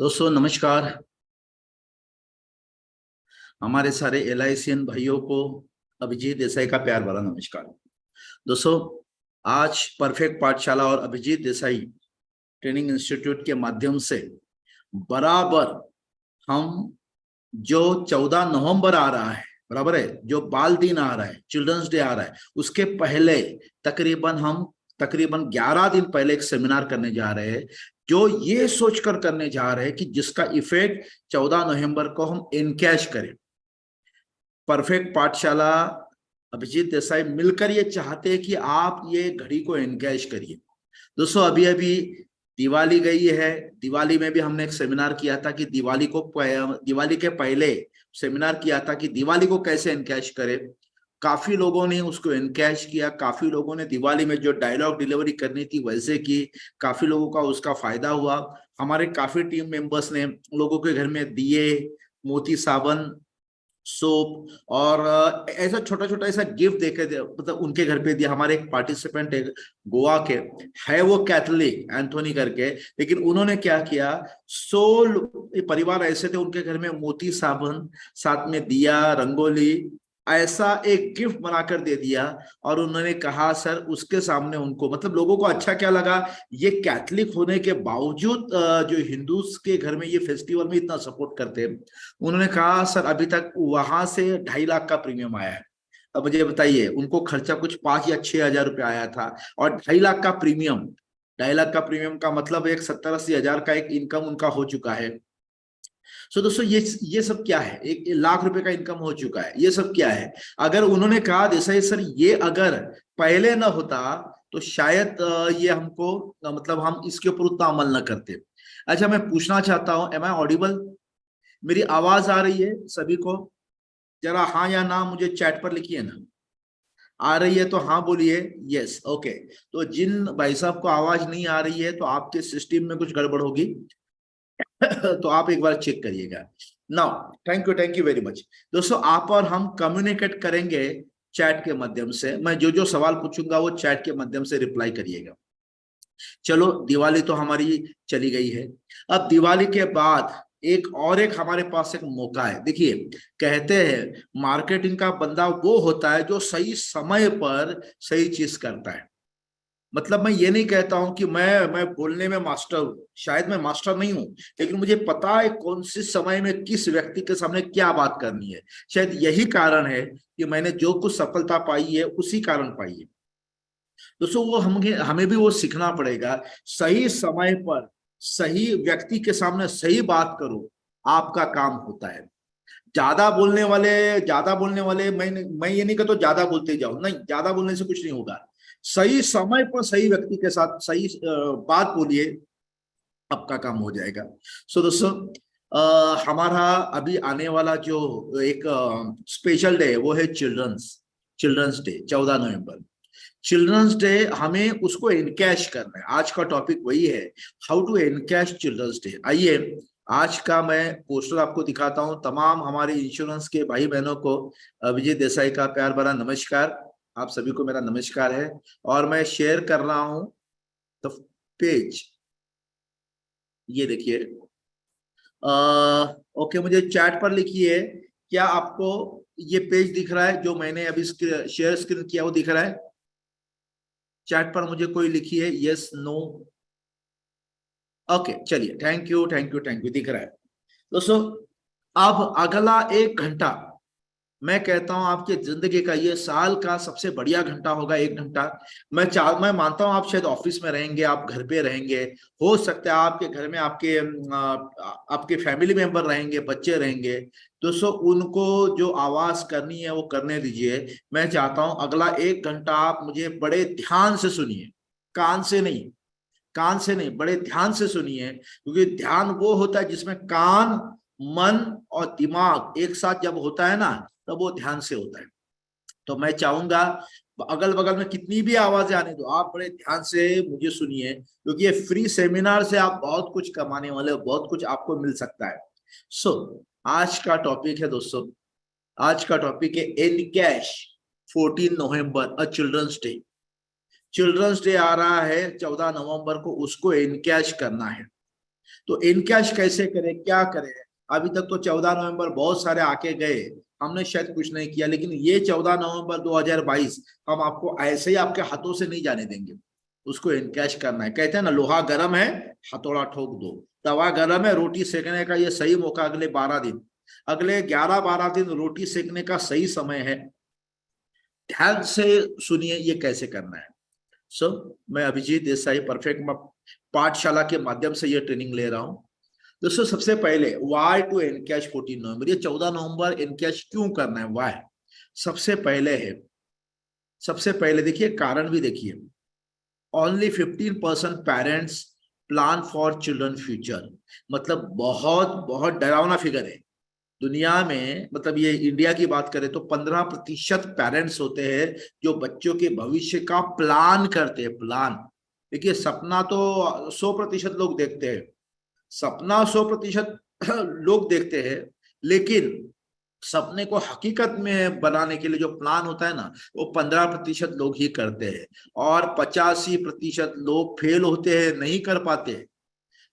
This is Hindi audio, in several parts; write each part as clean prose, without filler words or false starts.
दोस्तों नमस्कार। हमारे सारे एलआईसीएन भाइयों को अभिजीत देसाई का प्यार भरा नमस्कार। दोस्तों, आज परफेक्ट पाठशाला और अभिजीत देसाई ट्रेनिंग इंस्टीट्यूट के माध्यम से बराबर हम जो 14 नवंबर आ रहा है, बराबर है, जो बाल दिन आ रहा है, चिल्ड्रंस डे आ रहा है, उसके पहले तकरीबन 11 दिन पहले एक सेमिनार करने जा रहे हैं, जो ये सोचकर करने जा रहे हैं कि जिसका इफेक्ट 14 नवंबर को हम इनकैश करें। परफेक्ट पाठशाला अभिजीत देसाई मिलकर ये चाहते हैं कि आप ये घड़ी को एनकैश करिए। दोस्तों, अभी अभी दिवाली गई है। दिवाली में भी हमने एक सेमिनार किया था कि दिवाली के पहले सेमिनार किया था कि दिवाली को कैसे एनकैश करें। काफी लोगों ने उसको एनकैश किया, काफी लोगों ने दिवाली में जो डायलॉग डिलीवरी करनी थी वैसे की, काफी लोगों का उसका फायदा हुआ। हमारे काफी टीम मेंबर्स ने लोगों के घर में दिए, मोती साबन, सोप और ऐसा छोटा छोटा ऐसा गिफ्ट देकर मतलब उनके घर पे दिया। हमारे एक पार्टिसिपेंट है गोवा के, है वो कैथोलिक, एंथोनी करके, लेकिन उन्होंने क्या किया, 100 परिवार ऐसे थे उनके घर में मोती साबुन, साथ में दिया, रंगोली, ऐसा एक गिफ्ट बनाकर दे दिया। और उन्होंने कहा सर, उसके सामने उनको मतलब लोगों को अच्छा क्या लगा, ये कैथलिक होने के बावजूद जो हिंदूज के घर में ये फेस्टिवल में इतना सपोर्ट करते हैं। उन्होंने कहा सर, अभी तक वहां से 2.5 लाख का प्रीमियम आया है। अब मुझे बताइए, उनको खर्चा कुछ 5 या 6 हजार रुपये आया था और 2.5 लाख का प्रीमियम। 2.5 लाख का प्रीमियम का मतलब एक 70-80 हजार का एक इनकम उनका हो चुका है। सो दोस्तों, ये सब क्या है, 1 लाख रुपए का इनकम हो चुका है। ये सब क्या है, अगर उन्होंने कहा देसाई सर ये अगर पहले ना होता तो शायद ये हमको मतलब हम इसके ऊपर उतना अमल न करते। अच्छा, मैं पूछना चाहता हूं, एम आई ऑडिबल? मेरी आवाज आ रही है सभी को? जरा हाँ या ना मुझे चैट पर लिखिए ना। आ रही है तो हाँ बोलिए, यस, ओके। तो जिन भाई साहब को आवाज नहीं आ रही है तो आपके सिस्टम में कुछ गड़बड़ होगी। तो आप एक बार चेक करिएगा। Now thank you very much. दोस्तों, आप और हम कम्युनिकेट करेंगे चैट के माध्यम से। मैं जो जो सवाल पूछूंगा वो चैट के माध्यम से रिप्लाई करिएगा। चलो, दिवाली तो हमारी चली गई है। अब दिवाली के बाद एक हमारे पास एक मौका है। देखिए, कहते हैं मार्केटिंग का बंदा वो होता है जो सही समय पर सही चीज करता है। मतलब मैं ये नहीं कहता हूं कि मैं बोलने में मास्टर हूं, शायद मैं मास्टर नहीं हूं, लेकिन मुझे पता है कौन से समय में किस व्यक्ति के सामने क्या बात करनी है। शायद यही कारण है कि मैंने जो कुछ सफलता पाई है उसी कारण पाई है। दोस्तों, वो हमें भी वो सीखना पड़ेगा। सही समय पर सही व्यक्ति के सामने सही बात करो, आपका काम होता है। ज्यादा बोलने वाले मैं ये नहीं कहता ज्यादा बोलते जाओ, नहीं, ज्यादा बोलने से कुछ नहीं होगा। सही समय पर सही व्यक्ति के साथ सही बात बोलिए, आपका काम हो जाएगा। सो दोस्तों, हमारा अभी आने वाला जो एक स्पेशल डे है वो है चिल्ड्रंस डे, 14 नवंबर। चिल्ड्रंस डे, हमें उसको एनकैश करना है। आज का टॉपिक वही है, how to encash children's day. आइए, आज का मैं पोस्टर आपको दिखाता हूं। तमाम हमारे इंश्योरेंस के भाई बहनों को विजय देसाई का प्यार भरा नमस्कार। आप सभी को मेरा नमस्कार है। और मैं शेयर कर रहा हूं द पेज, ये देखिए। ओके, मुझे चैट पर लिखिए, क्या आपको ये पेज दिख रहा है जो मैंने अभी शेयर स्क्रीन किया, वो दिख रहा है? चैट पर मुझे कोई लिखिए यस नो। ओके, चलिए, थैंक यू, दिख रहा है। दोस्तों, अब अगला 1 घंटा, मैं कहता हूं आपकी जिंदगी का, ये साल का सबसे बढ़िया घंटा होगा। 1 घंटा, मैं मानता हूं आप शायद ऑफिस में रहेंगे, आप घर पे रहेंगे, हो सकता है आपके घर में आपके फैमिली मेंबर रहेंगे, बच्चे रहेंगे। दोस्तों, उनको जो आवाज करनी है वो करने दीजिए। मैं चाहता हूं अगला 1 घंटा आप मुझे बड़े ध्यान से सुनिए, कान से नहीं, कान से नहीं, बड़े ध्यान से सुनिए, क्योंकि ध्यान वो होता है जिसमें कान, मन और दिमाग एक साथ जब होता है ना, तब वो ध्यान से होता है। तो मैं चाहूंगा अगल बगल में कितनी भी आवाजें आने दो, आप बड़े ध्यान से मुझे सुनिए, क्योंकि ये फ्री सेमिनार से आप बहुत कुछ कमाने वाले हो, बहुत कुछ आपको मिल सकता है। आज का टॉपिक है दोस्तों, आज का टॉपिक है एनकैश 14 नवंबर, uh children's day. Children's day आ रहा है 14 नवंबर को, उसको एनकैश करना है। तो इनकैश कैसे करें, क्या करें? अभी तक तो 14 नवंबर बहुत सारे आके गए, हमने शायद कुछ नहीं किया, लेकिन ये 14 नवंबर 2022 हम आपको ऐसे ही आपके हाथों से नहीं जाने देंगे। उसको इनकैश करना है। कहते हैं ना, लोहा गर्म है, हथौड़ा ठोक दो। तवा गर्म है, रोटी सेकने का ये सही मौका अगले 12 दिन, अगले 11-12 दिन रोटी सेकने का सही समय है। ध्यान से सुनिए ये कैसे करना है। मैं अभिजीत देसाई परफेक्ट पाठशाला के माध्यम से ये ट्रेनिंग ले रहा हूं। दोस्तों सबसे पहले वाई टू एनकैश 14 नवंबर, ये 14 नवंबर एनकैश क्यों करना है, वाई सबसे पहले है। सबसे पहले देखिए कारण भी देखिए, only 15% parents plan for children future, मतलब बहुत बहुत डरावना फिगर है दुनिया में। मतलब ये इंडिया की बात करें तो 15% पेरेंट्स होते हैं जो बच्चों के भविष्य का प्लान करते हैं। प्लान देखिए, सपना तो 100% लोग देखते हैं, सपना 100% लोग देखते हैं, लेकिन सपने को हकीकत में बनाने के लिए जो प्लान होता है ना, वो 15% लोग ही करते हैं, और 85% लोग फेल होते हैं, नहीं कर पाते,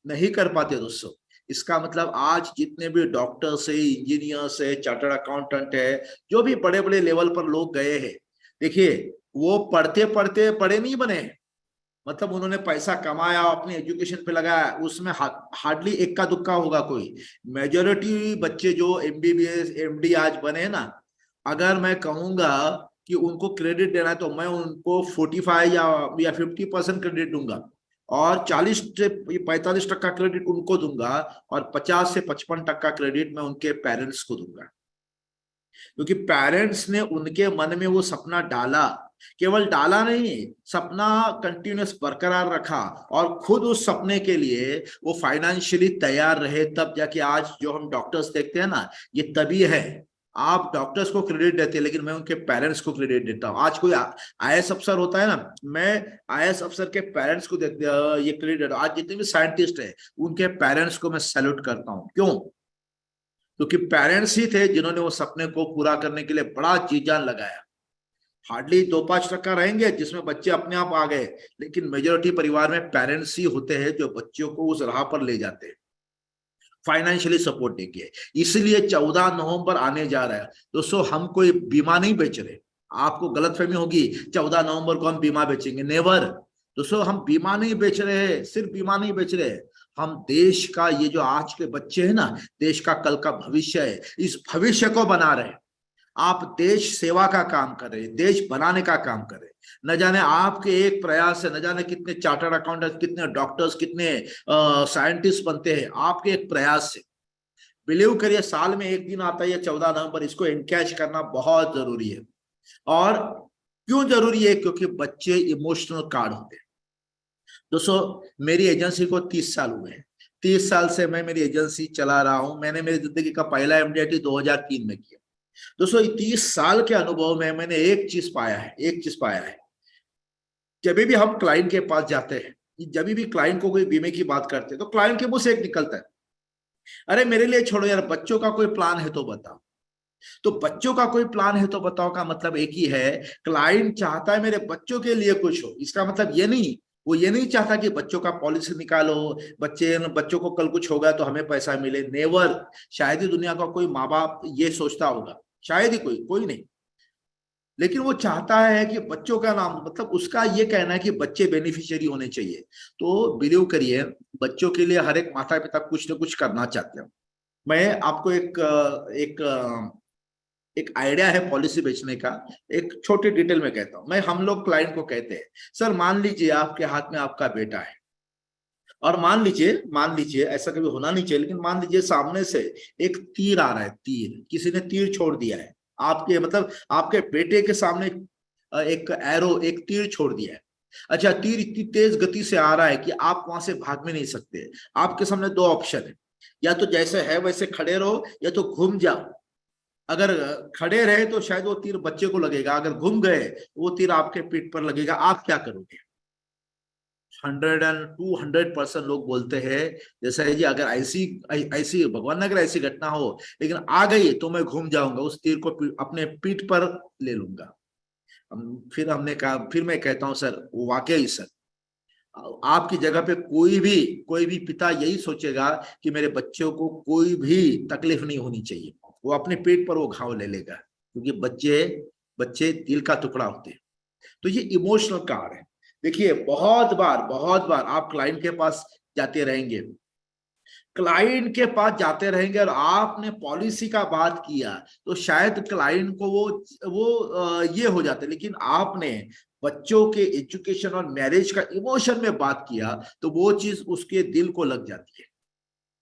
नहीं कर पाते दोस्तों। इसका मतलब आज जितने भी डॉक्टर्स है, इंजीनियर्स है, चार्टर्ड अकाउंटेंट है, जो भी बड़े बड़े लेवल पर लोग गए हैं, देखिए वो पढ़ते पढ़ते बड़े नहीं बने, मतलब उन्होंने पैसा कमाया, अपनी एजुकेशन पे लगाया, उसमें हार्डली इक्का दुक्का होगा कोई। मेजोरिटी बच्चे जो एमबीबीएस एमडी आज बने ना, अगर मैं कहूंगा कि उनको क्रेडिट देना है तो मैं उनको 45 या 50% क्रेडिट दूंगा, और 40 से 45% क्रेडिट उनको दूंगा, और 50 से 55% क्रेडिट मैं उनके पेरेंट्स को दूंगा। क्योंकि पेरेंट्स ने उनके मन में वो सपना डाला, केवल डाला नहीं, सपना कंटिन्यूस बरकरार रखा, और खुद उस सपने के लिए वो फाइनेंशियली तैयार रहे, तब जाके आज जो हम डॉक्टर्स देखते हैं ना, ये तभी है। आप डॉक्टर्स को क्रेडिट देते हैं, लेकिन मैं उनके पेरेंट्स को क्रेडिट देता हूँ। आज कोई आईएएस अफसर होता है ना, मैं आईएएस अफसर के पेरेंट्स को ये क्रेडिट देता हूँ। आज जितने भी साइंटिस्ट है, उनके पेरेंट्स को मैं सैल्यूट करता हूँ। क्यों? क्योंकि पेरेंट्स ही थे जिन्होंने वो सपने को पूरा करने के लिए बड़ा जी जान लगाया। हार्डली 2-5% रहेंगे जिसमें बच्चे अपने आप आ गए, लेकिन मेजोरिटी परिवार में पेरेंट्स ही होते हैं जो बच्चों को उस राह पर ले जाते हैं, फाइनेंशियली सपोर्ट देंगे। इसलिए 14 नवंबर आने जा रहा है दोस्तों, हम कोई बीमा नहीं बेच रहे। आपको गलतफहमी होगी 14 नवंबर को हम बीमा बेचेंगे, नेवर दोस्तों, हम बीमा नहीं बेच रहे हैं, सिर्फ बीमा नहीं बेच रहे हैं, हम देश का, ये जो आज के बच्चे हैं ना, देश का कल का भविष्य है, इस भविष्य को बना रहे हैं। आप देश सेवा का काम कर रहे हैं, देश बनाने का काम कर रहे हैं। न जाने आपके एक प्रयास से न जाने कितने चार्टर्ड अकाउंटेंट, कितने डॉक्टर्स, कितने साइंटिस्ट बनते हैं आपके एक प्रयास से। बिलीव करिए, साल में एक दिन आता है 14 नवंबर, इसको एनकैश करना बहुत जरूरी है। और क्यों जरूरी है? क्योंकि बच्चे इमोशनल कार्ड होते हैं दोस्तों। मेरी एजेंसी को 30 साल हुए हैं, 30 साल से मैं मेरी एजेंसी चला रहा हूं। मैंने मेरी जिंदगी का पहला एमडीआईटी 2003 में किया दोस्तों। 30 साल के अनुभव में मैंने एक चीज पाया है, एक चीज पाया है, जब भी हम क्लाइंट के पास जाते हैं, जब भी क्लाइंट को कोई बीमे की बात करते हैं, तो क्लाइंट के मुंह से एक निकलता है, अरे मेरे लिए छोड़ो यार, बच्चों का कोई प्लान है तो बताओ। तो बच्चों का कोई प्लान है तो बताओ का मतलब एक ही है, क्लाइंट चाहता है मेरे बच्चों के लिए कुछ हो। इसका मतलब ये नहीं, वो ये नहीं चाहता कि बच्चों का पॉलिसी निकालो, बच्चों को कल कुछ होगा तो हमें पैसा मिले, नेवर। शायद ही दुनिया का कोई माँ बाप ये सोचता होगा, शायद ही कोई, कोई नहीं। लेकिन वो चाहता है कि बच्चों का नाम, मतलब उसका ये कहना है कि बच्चे बेनिफिशियरी होने चाहिए। तो बिलीव करिए, बच्चों के लिए हर एक माता पिता कुछ ना कुछ करना चाहते हैं। मैं आपको एक एक आइडिया है पॉलिसी बेचने का, एक छोटे डिटेल में कहता हूं मैं। हम लोग क्लाइंट को कहते हैं, सर मान लीजिए आपके हाथ में आपका बेटा है, और मान लीजिए ऐसा कभी होना नहीं चाहिए, लेकिन मान लीजिए सामने से एक तीर आ रहा है, तीर, किसी ने तीर छोड़ दिया है आपके, मतलब आपके बेटे के सामने एक एरो, एक तीर छोड़ दिया है। अच्छा, तीर इतनी तेज गति से आ रहा है कि आप वहां से भाग भी नहीं सकते। आपके सामने दो ऑप्शन है, या तो जैसे है वैसे खड़े रहो, या तो घूम जाओ। अगर खड़े रहे तो शायद वो तीर बच्चे को लगेगा, अगर घूम गए वो तीर आपके पीठ पर लगेगा। आप क्या करोगे? 100 and 200% लोग बोलते हैं जैसा है जी, अगर ऐसी ऐसी भगवान न करे ऐसी घटना हो, लेकिन आ गई तो मैं घूम जाऊंगा, उस तीर को अपने पीठ पर ले लूंगा। फिर हमने कहा, फिर मैं कहता हूं सर वाकई सर, आपकी जगह पे कोई भी पिता यही सोचेगा कि मेरे बच्चों को कोई भी तकलीफ नहीं होनी चाहिए, वो अपने पेट पर वो घाव ले लेगा, क्योंकि बच्चे बच्चे दिल का टुकड़ा होते हैं। तो ये इमोशनल कार्ड है। देखिए बहुत बार आप क्लाइंट के पास जाते रहेंगे, क्लाइंट के पास जाते रहेंगे और आपने पॉलिसी का बात किया तो शायद क्लाइंट को ये हो जाता है, लेकिन आपने बच्चों के एजुकेशन और मैरिज का इमोशन में बात किया तो वो चीज उसके दिल को लग जाती है।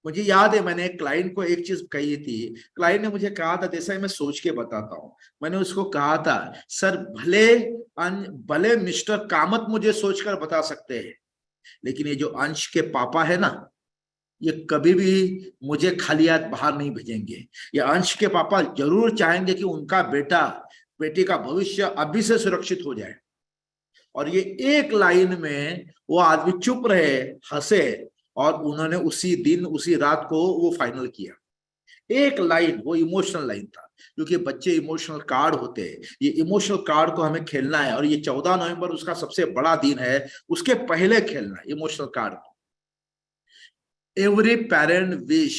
मुझे याद है मैंने एक क्लाइंट को एक चीज कही थी, क्लाइंट ने मुझे कहा था, जैसा मैं सोच के बताता हूँ, मैंने उसको कहा था सर भले मिस्टर कामत मुझे सोचकर बता सकते हैं, लेकिन ये जो अंश के पापा है ना, ये कभी भी मुझे खाली हाथ बाहर नहीं भेजेंगे। ये अंश के पापा जरूर चाहेंगे कि उनका बेटी का भविष्य अभी से सुरक्षित हो जाए। और ये एक लाइन में वो आदमी चुप रहे, हंसे, और उन्होंने उसी दिन उसी रात को वो फाइनल किया। एक लाइन, वो इमोशनल लाइन था, क्योंकि बच्चे इमोशनल कार्ड होते हैं। ये इमोशनल कार्ड को हमें खेलना है, और ये 14 नवंबर उसका सबसे बड़ा दिन है, उसके पहले खेलना है इमोशनल कार्ड को। एवरी पेरेंट विश,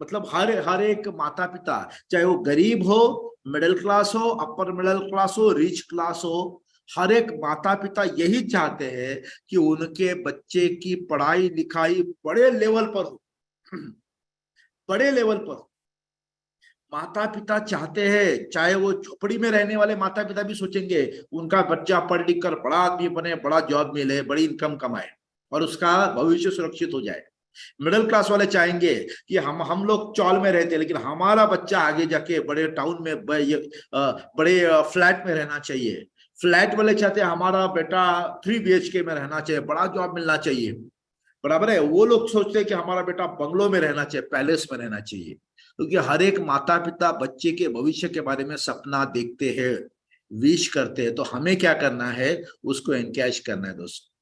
मतलब हर एक माता पिता, चाहे वो गरीब हो, मिडिल क्लास हो, अपर मिडिल क्लास हो, रिच क्लास हो, हर एक माता पिता यही चाहते हैं कि उनके बच्चे की पढ़ाई लिखाई बड़े लेवल पर हो, बड़े लेवल पर। माता पिता चाहते हैं, चाहे वो झोपड़ी में रहने वाले माता पिता भी सोचेंगे उनका बच्चा पढ़ लिख कर बड़ा आदमी बने, बड़ा जॉब मिले, बड़ी इनकम कमाए और उसका भविष्य सुरक्षित हो जाए। मिडिल क्लास वाले चाहेंगे कि हम लोग चौल में रहते हैं, लेकिन हमारा बच्चा आगे जाके बड़े टाउन में बड़े फ्लैट में रहना चाहिए। फ्लैट वाले चाहते हैं हमारा बेटा 3 BHK में रहना चाहिए, बड़ा जॉब मिलना चाहिए। बराबर है, वो लोग सोचते हैं कि हमारा बेटा बंगलों में रहना चाहिए, पैलेस में रहना चाहिए। क्योंकि हर एक माता पिता बच्चे के भविष्य के बारे में सपना देखते हैं, विश करते हैं। तो हमें क्या करना है, उसको एनकैश करना है दोस्तों।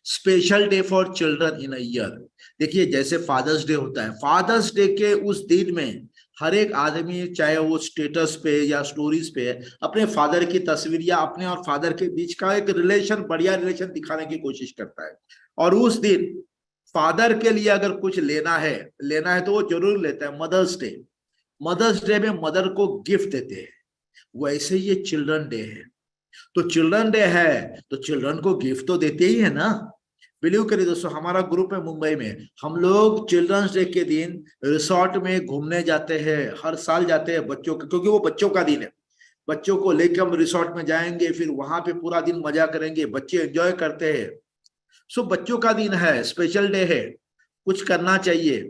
Special day for children in a year. देखिए जैसे फादर्स डे होता है, फादर्स डे के उस दिन में हर एक आदमी, चाहे वो स्टेटस पे या स्टोरीज पे, अपने फादर की तस्वीर या अपने और फादर के बीच का एक रिलेशन, बढ़िया रिलेशन दिखाने की कोशिश करता है। और उस दिन फादर के लिए अगर कुछ लेना है तो वो जरूर लेता है। मदर्स डे में मदर को गिफ्ट देते हैं। वैसे ये चिल्ड्रन डे है, तो चिल्ड्रन डे है तो चिल्ड्रन को गिफ्ट तो देते ही है ना। बिलीव करिए दोस्तों, हमारा ग्रुप है मुंबई में, हम लोग चिल्ड्रंस डे के दिन रिसोर्ट में घूमने जाते हैं, हर साल जाते हैं बच्चों के, क्योंकि वो बच्चों का दिन है। बच्चों को लेकर हम रिसोर्ट में जाएंगे, फिर वहां पे पूरा दिन मजा करेंगे, बच्चे एंजॉय करते हैं। सो बच्चों का दिन है, स्पेशल डे है, कुछ करना चाहिए।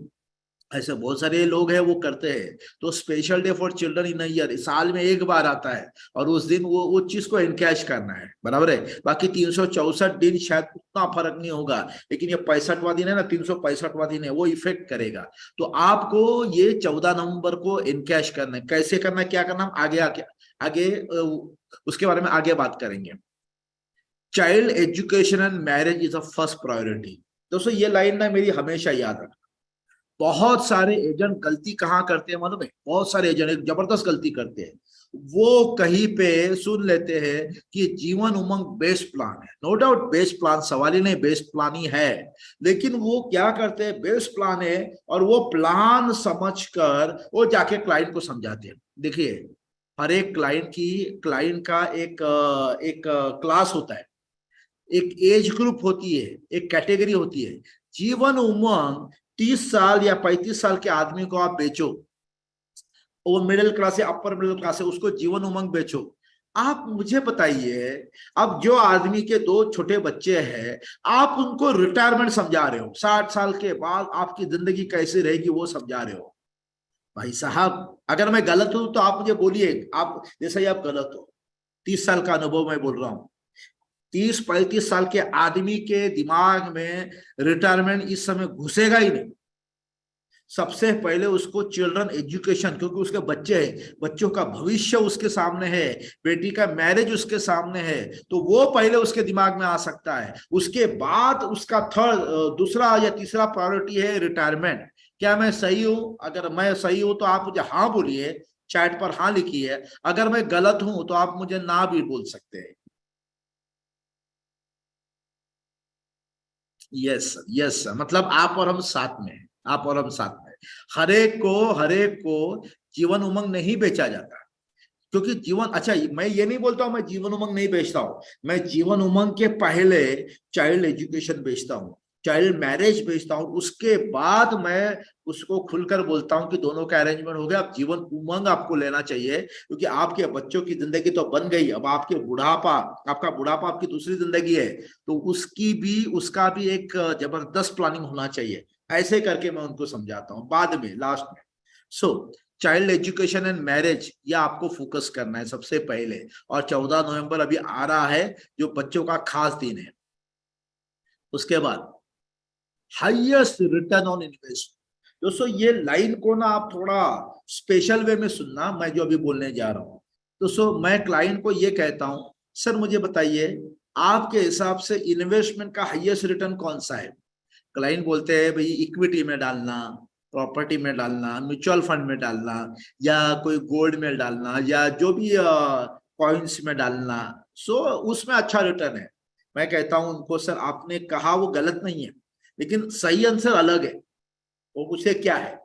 ऐसे बहुत सारे लोग हैं वो करते हैं। तो special day for children in year साल में एक बार आता है, और उस दिन वो चीज को एनकैश करना है। बराबर है, बाकी 364 दिन शायद उतना फर्क नहीं होगा, लेकिन ये 65वां दिन है ना, 365वां दिन है, वो इफेक्ट करेगा। तो आपको ये 14 नवंबर को एनकैश करना है। कैसे करना है, क्या करना है, आगे आगे आगे उसके बारे में आगे बात करेंगे। Child education and marriage is a first priority. दोस्तों ये लाइन ना मेरी हमेशा याद रखना। बहुत सारे एजेंट गलती कहाँ करते हैं मालूम है, बहुत सारे एजेंट एक जबरदस्त गलती करते हैं। वो कहीं पे सुन लेते हैं कि जीवन उमंग बेस्ट प्लान है। नो डाउट बेस्ट प्लान, सवाल ही नहीं, बेस्ट प्लान ही है। लेकिन वो क्या करते हैं, बेस्ट प्लान है और वो प्लान समझकर वो जाके क्लाइंट को समझाते हैं। देखिए हर एक क्लाइंट का एक क्लास होता है, एक एज ग्रुप होती है, एक कैटेगरी होती है। जीवन उमंग 30 साल या 35 साल के आदमी को आप बेचो, वो मिडिल क्लास है, अपर मिडिल क्लास है, उसको जीवन उमंग बेचो। आप मुझे बताइए, अब जो आदमी के 2 छोटे बच्चे हैं, आप उनको रिटायरमेंट समझा रहे हो, 60 साल के बाद आपकी जिंदगी कैसे रहेगी वो समझा रहे हो। भाई साहब अगर मैं गलत हूं तो आप मुझे बोलिए, आप जैसा ही आप गलत हो। 30 साल का अनुभव मैं बोल रहा हूं। 30-35 साल के आदमी के दिमाग में रिटायरमेंट इस समय घुसेगा ही नहीं। सबसे पहले उसको चिल्ड्रन एजुकेशन, क्योंकि उसके बच्चे हैं, बच्चों का भविष्य उसके सामने है, बेटी का मैरिज उसके सामने है, तो वो पहले उसके दिमाग में आ सकता है। उसके बाद उसका दूसरा या तीसरा प्रायोरिटी है रिटायरमेंट। क्या मैं सही हूं? अगर मैं सही हूं तो आप मुझे हाँ बोलिए, चैट पर हाँ लिखिए। अगर मैं गलत हूं तो आप मुझे ना भी बोल सकते हैं। यस सर, मतलब आप और हम साथ में हैं, आप और हम साथ में हैं। हर एक को जीवन उमंग नहीं बेचा जाता, क्योंकि जीवन, अच्छा मैं ये नहीं बोलता हूं मैं जीवन उमंग नहीं बेचता हूं, मैं जीवन उमंग के पहले चाइल्ड एजुकेशन बेचता हूं, चाइल्ड मैरिज बेचता हूं, उसके बाद मैं उसको खुलकर बोलता हूं कि दोनों का अरेंजमेंट हो गया, अब जीवन उमंग आपको लेना चाहिए, क्योंकि आपके बच्चों की जिंदगी तो बन गई, अब आपके बुढ़ापा, आपका बुढ़ापा आपकी दूसरी जिंदगी है, तो उसका भी एक जबरदस्त प्लानिंग होना चाहिए। ऐसे करके मैं उनको समझाता हूँ बाद में, लास्ट में। सो चाइल्ड एजुकेशन एंड मैरिज, ये आपको फोकस करना है सबसे पहले। और 14 नवंबर अभी आ रहा है, जो बच्चों का खास दिन है। उसके बाद हाईएस्ट रिटर्न ऑन इन्वेस्टमेंट। दोस्तों ये लाइन को ना आप थोड़ा स्पेशल वे में सुनना, मैं जो अभी बोलने जा रहा हूं। दोस्तों मैं क्लाइंट को ये कहता हूं, सर मुझे बताइए आपके हिसाब से इन्वेस्टमेंट का हाईएस्ट रिटर्न कौन सा है। क्लाइंट बोलते हैं भाई इक्विटी में डालना, प्रॉपर्टी में डालना, म्यूचुअल फंड में डालना, या कोई गोल्ड में डालना, या जो भी कॉइन्स में डालना, सो उसमें अच्छा रिटर्न है। मैं कहता हूं उनको, सर आपने कहा वो गलत नहीं है, लेकिन सही आंसर अलग है। वो पूछे क्या है,